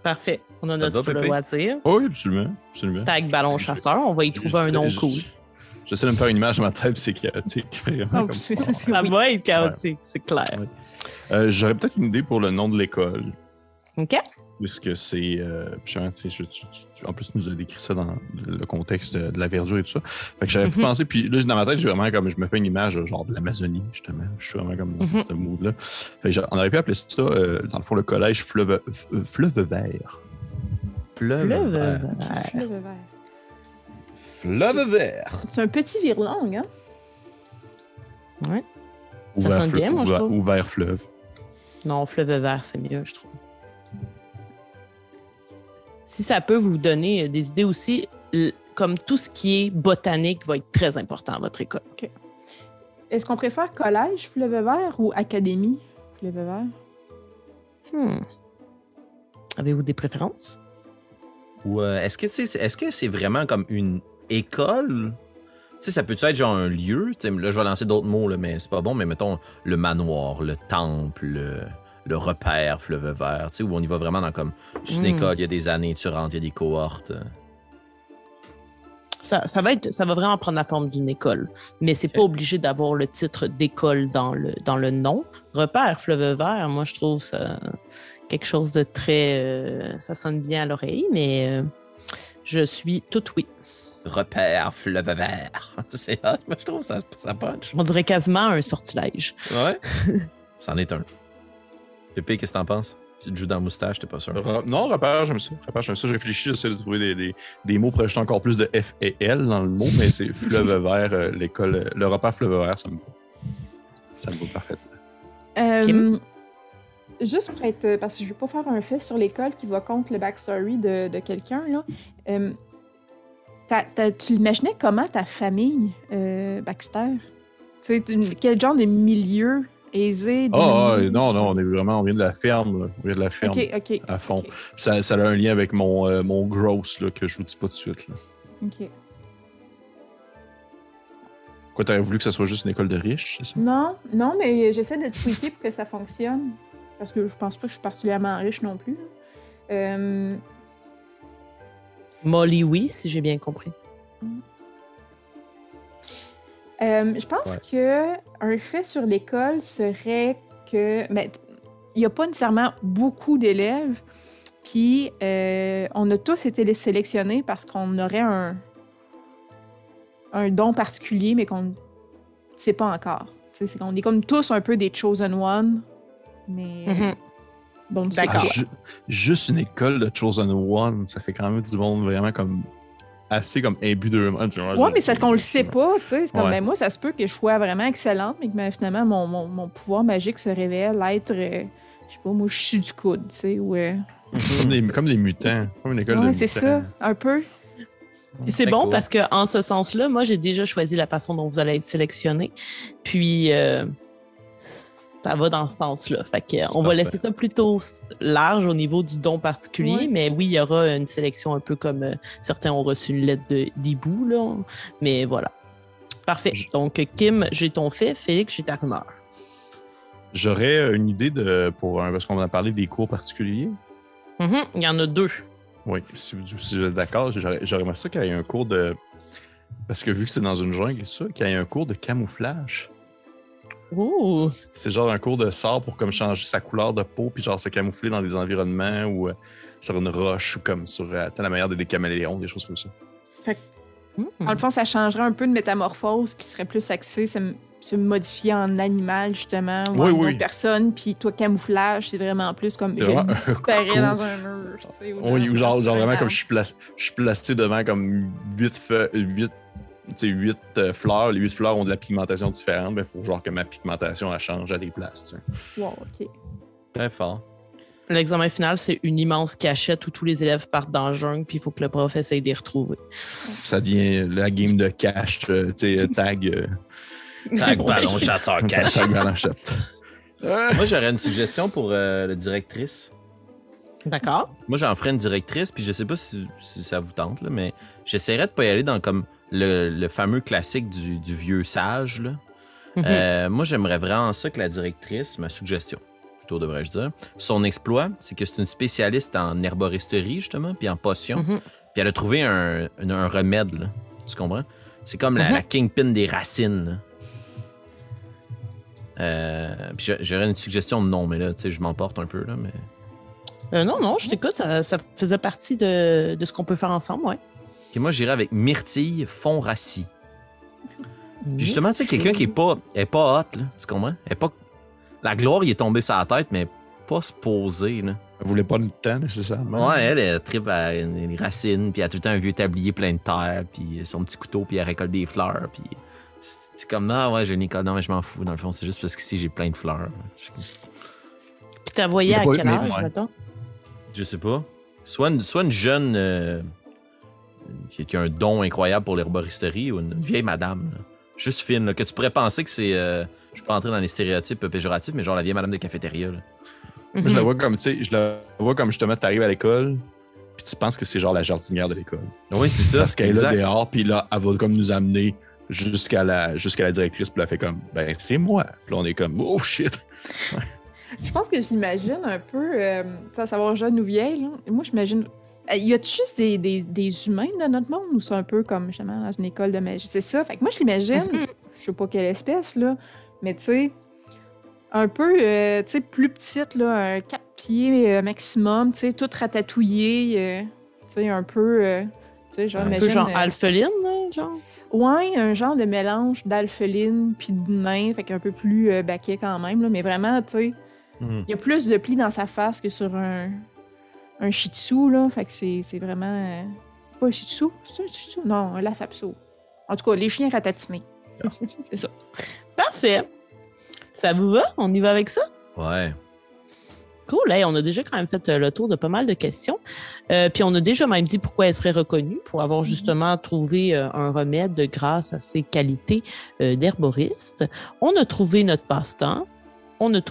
Parfait. On a Ça notre va, Pépé? loisir. Oui, absolument. Absolument. Tag ballon chasseur, on va y trouver un nom cool. J'essaie de me faire une image dans ma tête, puis c'est chaotique. Vraiment, Oh, comme c'est ça. Ça oui. va être chaotique, c'est clair. J'aurais peut-être une idée pour le nom de l'école. OK? Puisque c'est. En plus, tu nous as décrit ça dans le contexte de la verdure et tout ça. Fait que j'aurais pu penser. Puis là, dans ma tête, j'ai vraiment comme. Je me fais une image genre de l'Amazonie, justement. Je suis vraiment comme dans ce mood-là. Fait que on aurait pu appeler ça, dans le fond, le collège Fleuve Vert. Fleuve Fleuve vert. vert. Fleuve vert. Fleuve vert. C'est un petit virlang, hein? Ouais. Ouvert sonne bien, moi, je trouve. Ouvert fleuve. Non, fleuve vert, c'est mieux, je trouve. Si ça peut vous donner des idées aussi, comme tout ce qui est botanique va être très important à votre école. Est-ce qu'on préfère collège Fleuve vert ou académie Fleuve vert? Avez-vous des préférences? Ou est-ce que c'est vraiment comme une école? Tu sais, ça peut être genre un lieu? Tu sais, là, je vais lancer d'autres mots, là, mais c'est pas bon. Mais mettons le manoir, le temple, le repère Fleuve vert, tu sais, où on y va vraiment dans comme c'est une école, il y a des années, tu rentres, il y a des cohortes. Ça va vraiment prendre la forme d'une école, mais c'est pas obligé d'avoir le titre d'école dans le nom. Repère Fleuve vert, moi je trouve ça quelque chose de très, ça sonne bien à l'oreille, mais je suis tout oui. Repère Fleuve vert. C'est hot, moi je trouve ça punch. On dirait quasiment un sortilège. Ouais. C'en est un. Pépé, qu'est-ce que t'en penses? Tu te joues dans la moustache, t'es pas sûr? Non, repère, j'aime ça. Repère, j'aime ça. Je réfléchis, j'essaie de trouver des mots pour ajouter encore plus de F et L dans le mot, mais c'est Fleuve vert, l'école, le repère Fleuve vert, ça me va. Ça me va parfaitement. Kim? Juste pour être... Parce que je veux pas faire un fait sur l'école qui va contre le backstory de quelqu'un, là. Tu l'imaginais comment ta famille, Baxter? Tu sais, quel genre de milieu aisé? Non, on est vraiment, on vient de la ferme, là. On vient de la ferme OK. à fond. Ok. Ça a un lien avec mon gross, là, que je vous dis pas tout de suite, là. OK. Quoi, t'aurais voulu que ça soit juste une école de riches, c'est ça? Non, mais j'essaie de tweaker pour que ça fonctionne. Parce que je pense pas que je suis particulièrement riche non plus. Molly, oui, si j'ai bien compris. Je pense que un fait sur l'école serait que il n'y a pas nécessairement beaucoup d'élèves, puis on a tous été sélectionnés parce qu'on aurait un don particulier, mais qu'on ne sait pas encore. Tu sais, c'est qu'on est comme tous un peu des chosen one, mais bon, tu sais D'accord. quoi. Juste une école de Chosen One, ça fait quand même du monde vraiment comme assez comme imbu d'eux-mêmes. Ouais, mais c'est parce qu'on le sait pas, tu sais. C'est comme, Ouais. ben, moi, ça se peut que je sois vraiment excellente, mais que finalement, mon pouvoir magique se révèle être, je sais pas, moi, je suis du coude, tu sais, ou... Comme des mutants. Comme une école de Ouais, mutants. c'est ça, un peu. Puis c'est Très bon cool. parce que en ce sens-là, moi, j'ai déjà choisi la façon dont vous allez être sélectionné. Puis, ça va dans ce sens-là. Fait que, on va parfait. laisser ça plutôt large au niveau du don particulier, Ouais. mais oui, il y aura une sélection un peu comme certains ont reçu une lettre d'hibou, là. Mais voilà. Parfait. Donc, Kim, j'ai ton fait. Félix, j'ai ta rumeur. J'aurais une idée parce qu'on a parlé des cours particuliers. Il y en a 2. Oui, si vous êtes d'accord, j'aurais aimé ça qu'il y ait un cours de... Parce que vu que c'est dans une jungle et tout ça, qu'il y ait un cours de camouflage. Ouh! C'est genre un cours de sort pour comme changer sa couleur de peau puis genre se camoufler dans des environnements ou sur une roche ou comme sur la manière des caméléons, des choses comme ça. Dans le fond, ça changerait un peu de métamorphose qui serait plus axée, se modifier en animal, justement, ou Oui, en oui. autre personne. Puis toi, camouflage, c'est vraiment plus comme C'est je vraiment disparais cool. dans un mur. Tu sais, Oui, ou genre sur un vraiment arbre. comme je suis placé devant comme 8 fleurs. Les 8 fleurs ont de la pigmentation différente. Il faut genre que ma pigmentation elle change à des places. Tu sais. Wow, OK. Très fort. L'examen final, c'est une immense cachette où tous les élèves partent dans la jungle, puis il faut que le prof essaye de les retrouver. Ça devient la game de cache, tu sais, tag. Tag ballon chasseur caché. Tag ballon chatte. Moi, j'aurais une suggestion pour la directrice. D'accord. Moi, j'en ferais une directrice, puis je sais pas si ça vous tente, là, mais j'essaierais de pas y aller dans comme le fameux classique du vieux sage. Là. Moi, j'aimerais vraiment ça que la directrice, ma suggestion, plutôt devrais-je dire, son exploit, c'est que c'est une spécialiste en herboristerie, justement, puis en potions. Puis elle a trouvé un remède, là. Tu comprends? C'est comme la kingpin des racines. Puis j'aurais une suggestion de nom, mais là, tu sais, je m'emporte un peu, là, mais... Non, je t'écoute. Ça faisait partie de ce qu'on peut faire ensemble, ouais. Okay, moi, j'irais avec myrtille fond-rassis. Puis justement, tu sais, quelqu'un qui est pas hot, là, tu comprends? La gloire, il est tombé sur la tête, mais pas se poser, là. Elle voulait pas de temps, nécessairement. Ouais, elle tripe à les racines, puis elle a tout le temps un vieux tablier plein de terre, puis son petit couteau, puis elle récolte des fleurs, puis... C'est comme, non, ouais, j'ai une école. Non, mais je m'en fous, dans le fond. C'est juste parce qu'ici, j'ai plein de fleurs. Puis t'as voyé à quel âge, mettons? Je sais pas. Soit une jeune qui a un don incroyable pour l'herboristerie ou une vieille madame. Là. Juste fine, là, que tu pourrais penser que c'est... je peux pas entrer dans les stéréotypes péjoratifs, mais genre la vieille madame de cafétéria. Là. Moi, je la vois comme, tu sais, justement, t'arrives à l'école, puis tu penses que c'est genre la jardinière de l'école. Oui, c'est ça. Parce qu'elle est là dehors, puis là, elle va comme nous amener jusqu'à la directrice, puis elle fait comme, ben, c'est moi. Puis là, on est comme, oh shit. Ouais. Je pense que je l'imagine un peu, à savoir jeune ou vieille. Là. Moi, j'imagine. Y a-tu juste des humains dans notre monde ou c'est un peu comme justement dans une école de magie? C'est ça. Fait que moi, je l'imagine, je sais pas quelle espèce, là, mais tu sais, un peu, tu sais, plus petite, là, un 4 pieds maximum, tu sais, toute ratatouillée, tu sais, un peu, tu sais, genre, Un imagine, peu genre alpheline, là, genre? Ouais, un genre de mélange d'alpheline puis de nain, fait qu'un peu plus baquet quand même, là, mais vraiment, tu sais, il y a plus de plis dans sa face que sur un shih tzu, là. Fait que c'est vraiment... pas un shih tzu? C'est un shih tzu? Non, un lhasa apso. En tout cas, les chiens ratatinés. C'est ça. Parfait. Ça vous va? On y va avec ça? Ouais. Cool. Hey, on a déjà quand même fait le tour de pas mal de questions. Puis on a déjà même dit pourquoi elle serait reconnue, pour avoir justement trouvé un remède grâce à ses qualités d'herboriste. On a trouvé notre passe-temps.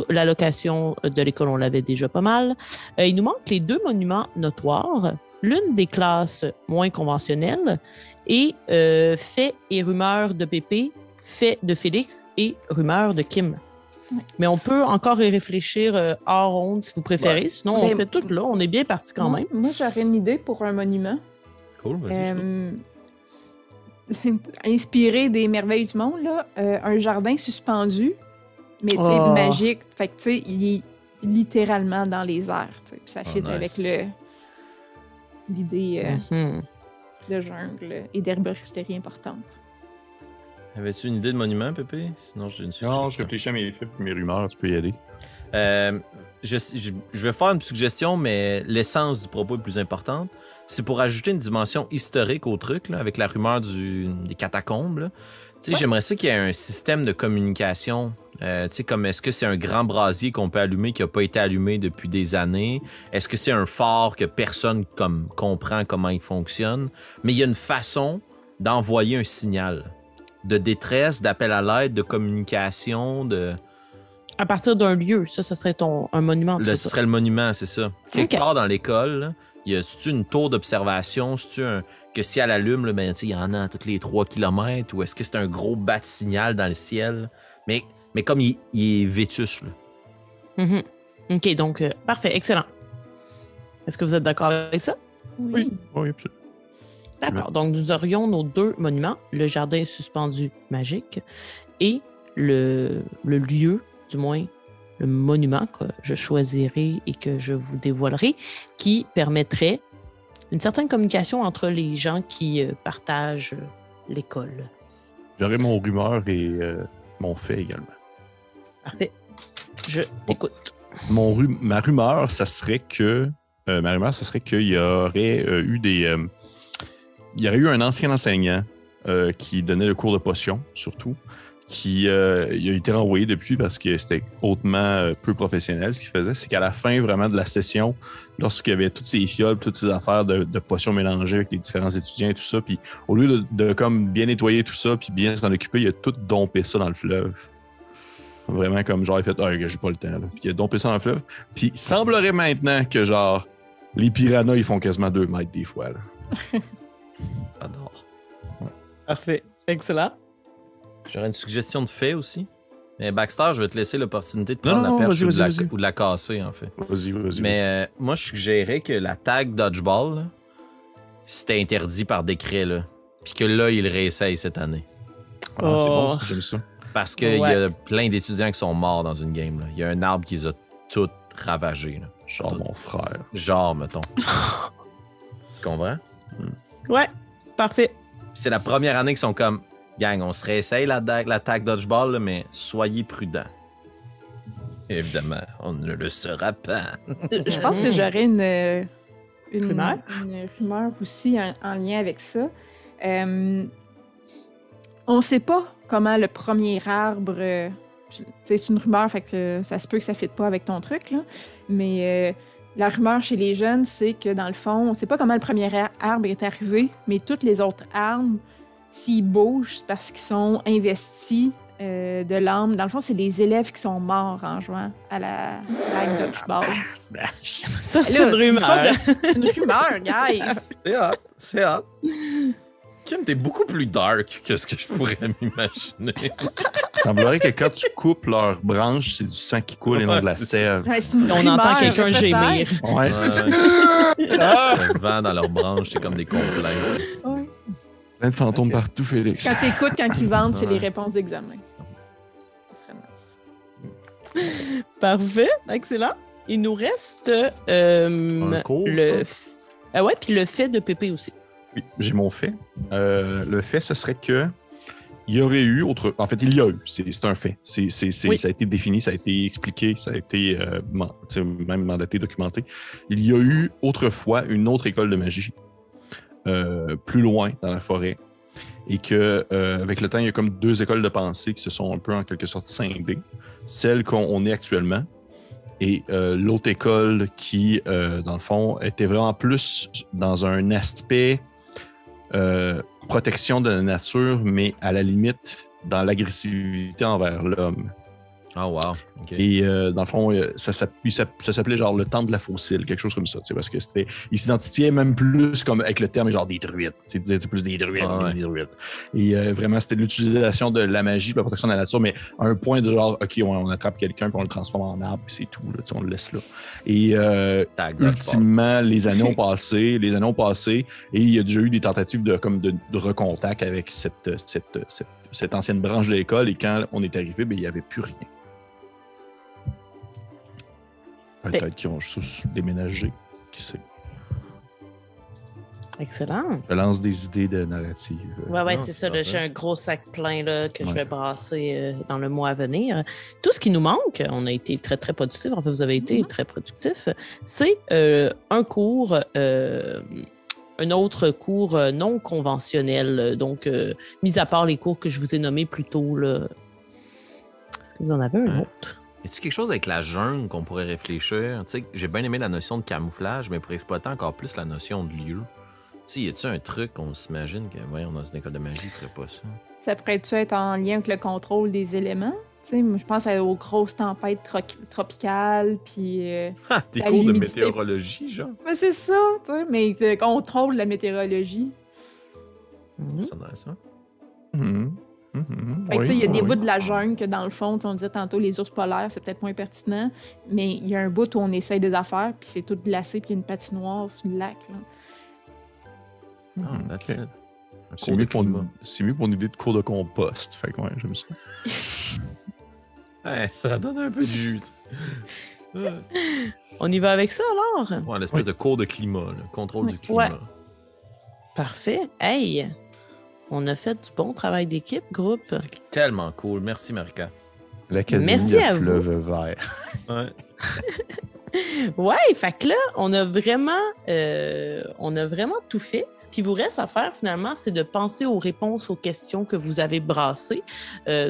La location de l'école, on l'avait déjà pas mal. Il nous manque les 2 monuments notoires, l'une des classes moins conventionnelles et Faits et rumeurs de Pépé, Faits de Félix et rumeurs de Kim. Ouais. Mais on peut encore y réfléchir hors ronde si vous préférez. Ouais. Sinon, on fait tout là. On est bien parti quand même. Moi, j'aurais une idée pour un monument. Cool, vas-y. Inspiré des merveilles du monde, là, un jardin suspendu. Mais tu sais, magique. Fait que tu sais, il est littéralement dans les airs. Puis ça fit avec l'idée de jungle et d'herboristerie importante. Avais-tu une idée de monument, Pépé? Sinon, j'ai une suggestion. Non, je réfléchis à mes faits et mes rumeurs. Tu peux y aller. Je vais faire une suggestion, mais l'essence du propos est plus importante. C'est pour ajouter une dimension historique au truc, là, avec la rumeur des catacombes. Là. Ouais. J'aimerais ça qu'il y ait un système de communication. Comme est-ce que c'est un grand brasier qu'on peut allumer qui n'a pas été allumé depuis des années? Est-ce que c'est un phare que personne comprend comment il fonctionne? Mais il y a une façon d'envoyer un signal de détresse, d'appel à l'aide, de communication, À partir d'un lieu, ça serait un monument. Ce serait le monument, c'est ça. Quelque part dans l'école, y a-tu une tour d'observation? Que si elle allume, ben, il y en a tous les 3 km? Ou est-ce que c'est un gros bat-signal dans le ciel? Mais comme il est vétus, là. OK, donc, parfait, excellent. Est-ce que vous êtes d'accord avec ça? Oui, absolument. D'accord, donc nous aurions nos 2 monuments, le jardin suspendu magique et le lieu, du moins le monument que je choisirai et que je vous dévoilerai, qui permettrait une certaine communication entre les gens qui partagent l'école. J'aurai mon rumeur et mon fait également. Parfait. Je t'écoute. Ma rumeur, ça serait que qu'il y aurait eu il y aurait eu un ancien enseignant qui donnait le cours de potions, surtout, qui a été renvoyé depuis parce que c'était hautement peu professionnel. Ce qu'il faisait, c'est qu'à la fin vraiment de la session, lorsqu'il y avait toutes ces fioles, toutes ces affaires de potions mélangées avec les différents étudiants et tout ça, puis au lieu de comme bien nettoyer tout ça puis bien s'en occuper, il a tout dompé ça dans le fleuve. Vraiment comme genre, il a fait « Ah, j'ai pas le temps. » Puis il a dompé ça dans le fleuve. Puis il semblerait maintenant que genre, Les piranhas, ils font quasiment 2 mètres des fois. Là. J'adore. Parfait. Excellent. J'aurais une suggestion de fait aussi. Mais Baxter, je vais te laisser l'opportunité de prendre Non, la perche vas-y. ou de la casser, en fait. Vas-y. Mais moi, je suggérais que la tag Dodgeball, là, c'était interdit par décret, là. Puis que là, il réessaye cette année. Ah, c'est bon, ça, j'aime ça. Parce qu'il y a plein d'étudiants qui sont morts dans une game, là. Il y a un arbre qui les a toutes ravagés, là. Genre mon frère. Genre, mettons. Tu comprends? Ouais, parfait. Puis c'est la première année qu'ils sont comme... Gang, on se réessaye l'attaque Dodgeball, là, mais soyez prudents. Évidemment, on ne le sera pas. Je pense que j'aurais une Rumeur? Une rumeur aussi en lien avec ça. On ne sait pas comment le premier arbre... c'est une rumeur, fait que ça se peut que ça ne fitte pas avec ton truc, là. Mais la rumeur chez les jeunes, c'est que dans le fond, on ne sait pas comment le premier arbre est arrivé, mais toutes les autres arbres, s'ils bougent, c'est parce qu'ils sont investis de l'âme. Dans le fond, c'est les élèves qui sont morts en jouant à la dodgeball. Ça, c'est une rumeur. C'est une rumeur, guys! C'est hot. Kim, t'es beaucoup plus dark que ce que je pourrais m'imaginer. Il semblerait que quand tu coupes leurs branches, c'est du sang qui coule et non de la sève. Ouais, c'est une On rumeur, entend quelqu'un peut-être. gémir. Ouais. Le vent dans leurs branches, c'est comme des complètes. Ouais. Plein de fantômes partout, Félix. Quand t'écoutes, quand ils vendent, c'est Ouais. les réponses d'examen. Ça serait nice. Parfait. Excellent. Il nous reste Un cours, le... je ouais, puis le fait de Pépé aussi. Oui, j'ai mon fait. Le fait, ce serait que il y aurait eu autre. En fait, il y a eu. C'est un fait. Oui. Ça a été défini, ça a été expliqué, ça a été même mandaté, documenté. Il y a eu autrefois une autre école de magie plus loin dans la forêt. Et que avec le temps, il y a comme 2 écoles de pensée qui se sont un peu en quelque sorte scindées. Celle qu'on est actuellement. Et l'autre école qui, dans le fond, était vraiment plus dans un aspect protection de la nature, mais à la limite dans l'agressivité envers l'homme. Oh, wow. OK. Et dans le fond, ça s'appelait genre le temple de la fossile, quelque chose comme ça, tu sais, parce que c'était, il s'identifiait même plus comme avec le terme genre des druides, tu sais, c'est plus des druides, Ah ouais. des druides. Et vraiment, c'était l'utilisation de la magie, de la protection de la nature, mais à un point de genre, ok, on attrape quelqu'un puis on le transforme en arbre, puis c'est tout, là, tu sais, on le laisse là. Et Tag Dodgeball. ultimement, les années ont passé, et il y a déjà eu des tentatives de recontact avec cette ancienne branche de l'école, et quand on est arrivé, ben, il n'y avait plus rien. Peut-être qu'ils ont juste déménagé, qui sait. Excellent. Je lance des idées de narrative. Ouais, Non, c'est c'est ça. Là, parfait. j'ai un gros sac plein là, que je Ouais. vais brasser dans le mois à venir. Tout ce qui nous manque, on a été très, très productifs. En fait, vous avez été très productifs. C'est un cours, un autre cours non conventionnel. Donc, mis à part les cours que je vous ai nommés plus tôt, là. Est-ce que vous en avez un Ouais. autre? Y a-tu quelque chose avec la jungle qu'on pourrait réfléchir? Tu sais, j'ai bien aimé la notion de camouflage, mais pour exploiter encore plus la notion de lieu. Tu sais, y a-tu un truc qu'on s'imagine que, voyons, dans une école de magie, il ferait pas ça? Ça pourrait-tu être en lien avec le contrôle des éléments? Tu sais, moi, je pense aux grosses tempêtes tropicales, puis... Ah, des La cours de luminosité. météorologie, genre? Mais c'est ça, tu sais, mais le contrôle de la météorologie. Mhm. Ça donnerait ça. Fait que, tu sais, il y a des bouts de la jungle que, dans le fond, tu sais, on disait tantôt, les ours polaires, c'est peut-être moins pertinent, mais il y a un bout où on essaye des affaires, puis c'est tout glacé, puis il y a une patinoire sur le lac, là. Ah, that's it. Un C'est cours mieux, de climat. c'est mieux pour une idée de cours de compost. Fait que ouais, j'aime ça. Ouais, ça donne un peu de jus, tu sais. On y va avec ça, alors? Ouais, l'espèce de cours de climat, là, contrôle du climat. Ouais. Parfait. Hey! On a fait du bon travail d'équipe, groupe. C'est tellement cool. Merci, Marika. L'Académie Merci de à vous. Fleuve Vert. Ouais. Ouais, fait que là, on a vraiment tout fait. Ce qui vous reste à faire, finalement, c'est de penser aux réponses aux questions que vous avez brassées,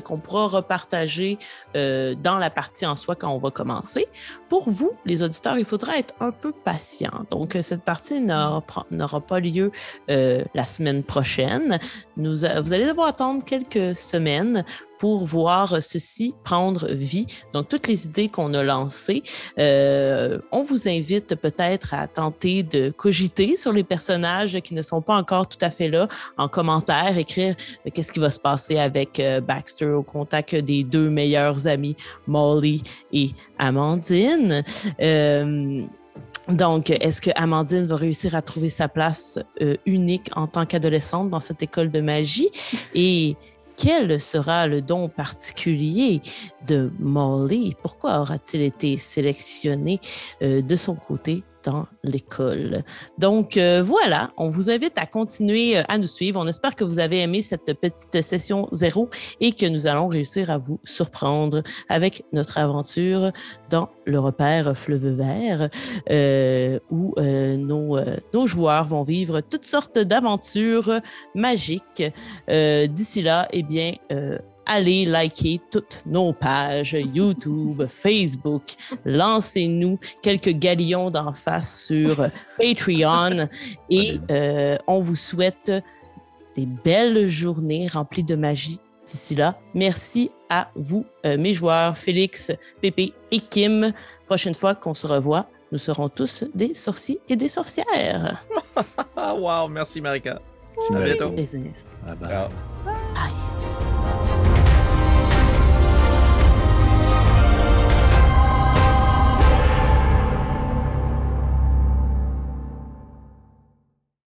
qu'on pourra repartager dans la partie en soi quand on va commencer. Pour vous, les auditeurs, il faudra être un peu patient. Donc, cette partie n'aura pas lieu la semaine prochaine. Vous allez devoir attendre quelques semaines pour voir ceci prendre vie. Donc, toutes les idées qu'on a lancées, on vous invite peut-être à tenter de cogiter sur les personnages qui ne sont pas encore tout à fait là, en commentaire, écrire qu'est-ce qui va se passer avec Baxter au contact des deux meilleurs amis, Molly et Amandine. Donc, est-ce que Amandine va réussir à trouver sa place unique en tant qu'adolescente dans cette école de magie? Et quel sera le don particulier de Molly? Pourquoi aura-t-il été sélectionné de son côté dans l'école? Donc, voilà, on vous invite à continuer à nous suivre. On espère que vous avez aimé cette petite session 0 et que nous allons réussir à vous surprendre avec notre aventure dans le repère Fleuve Vert où nos joueurs vont vivre toutes sortes d'aventures magiques. D'ici là, eh bien, allez liker toutes nos pages YouTube, Facebook. Lancez-nous quelques galions d'en face sur Patreon. Et on vous souhaite des belles journées remplies de magie d'ici là. Merci à vous, mes joueurs, Félix, Pépé et Kim. Prochaine fois qu'on se revoit, nous serons tous des sorciers et des sorcières. Wow, merci Marika. Merci, À Marika. bientôt. Plaisir. Bye bye. Ciao. Bye.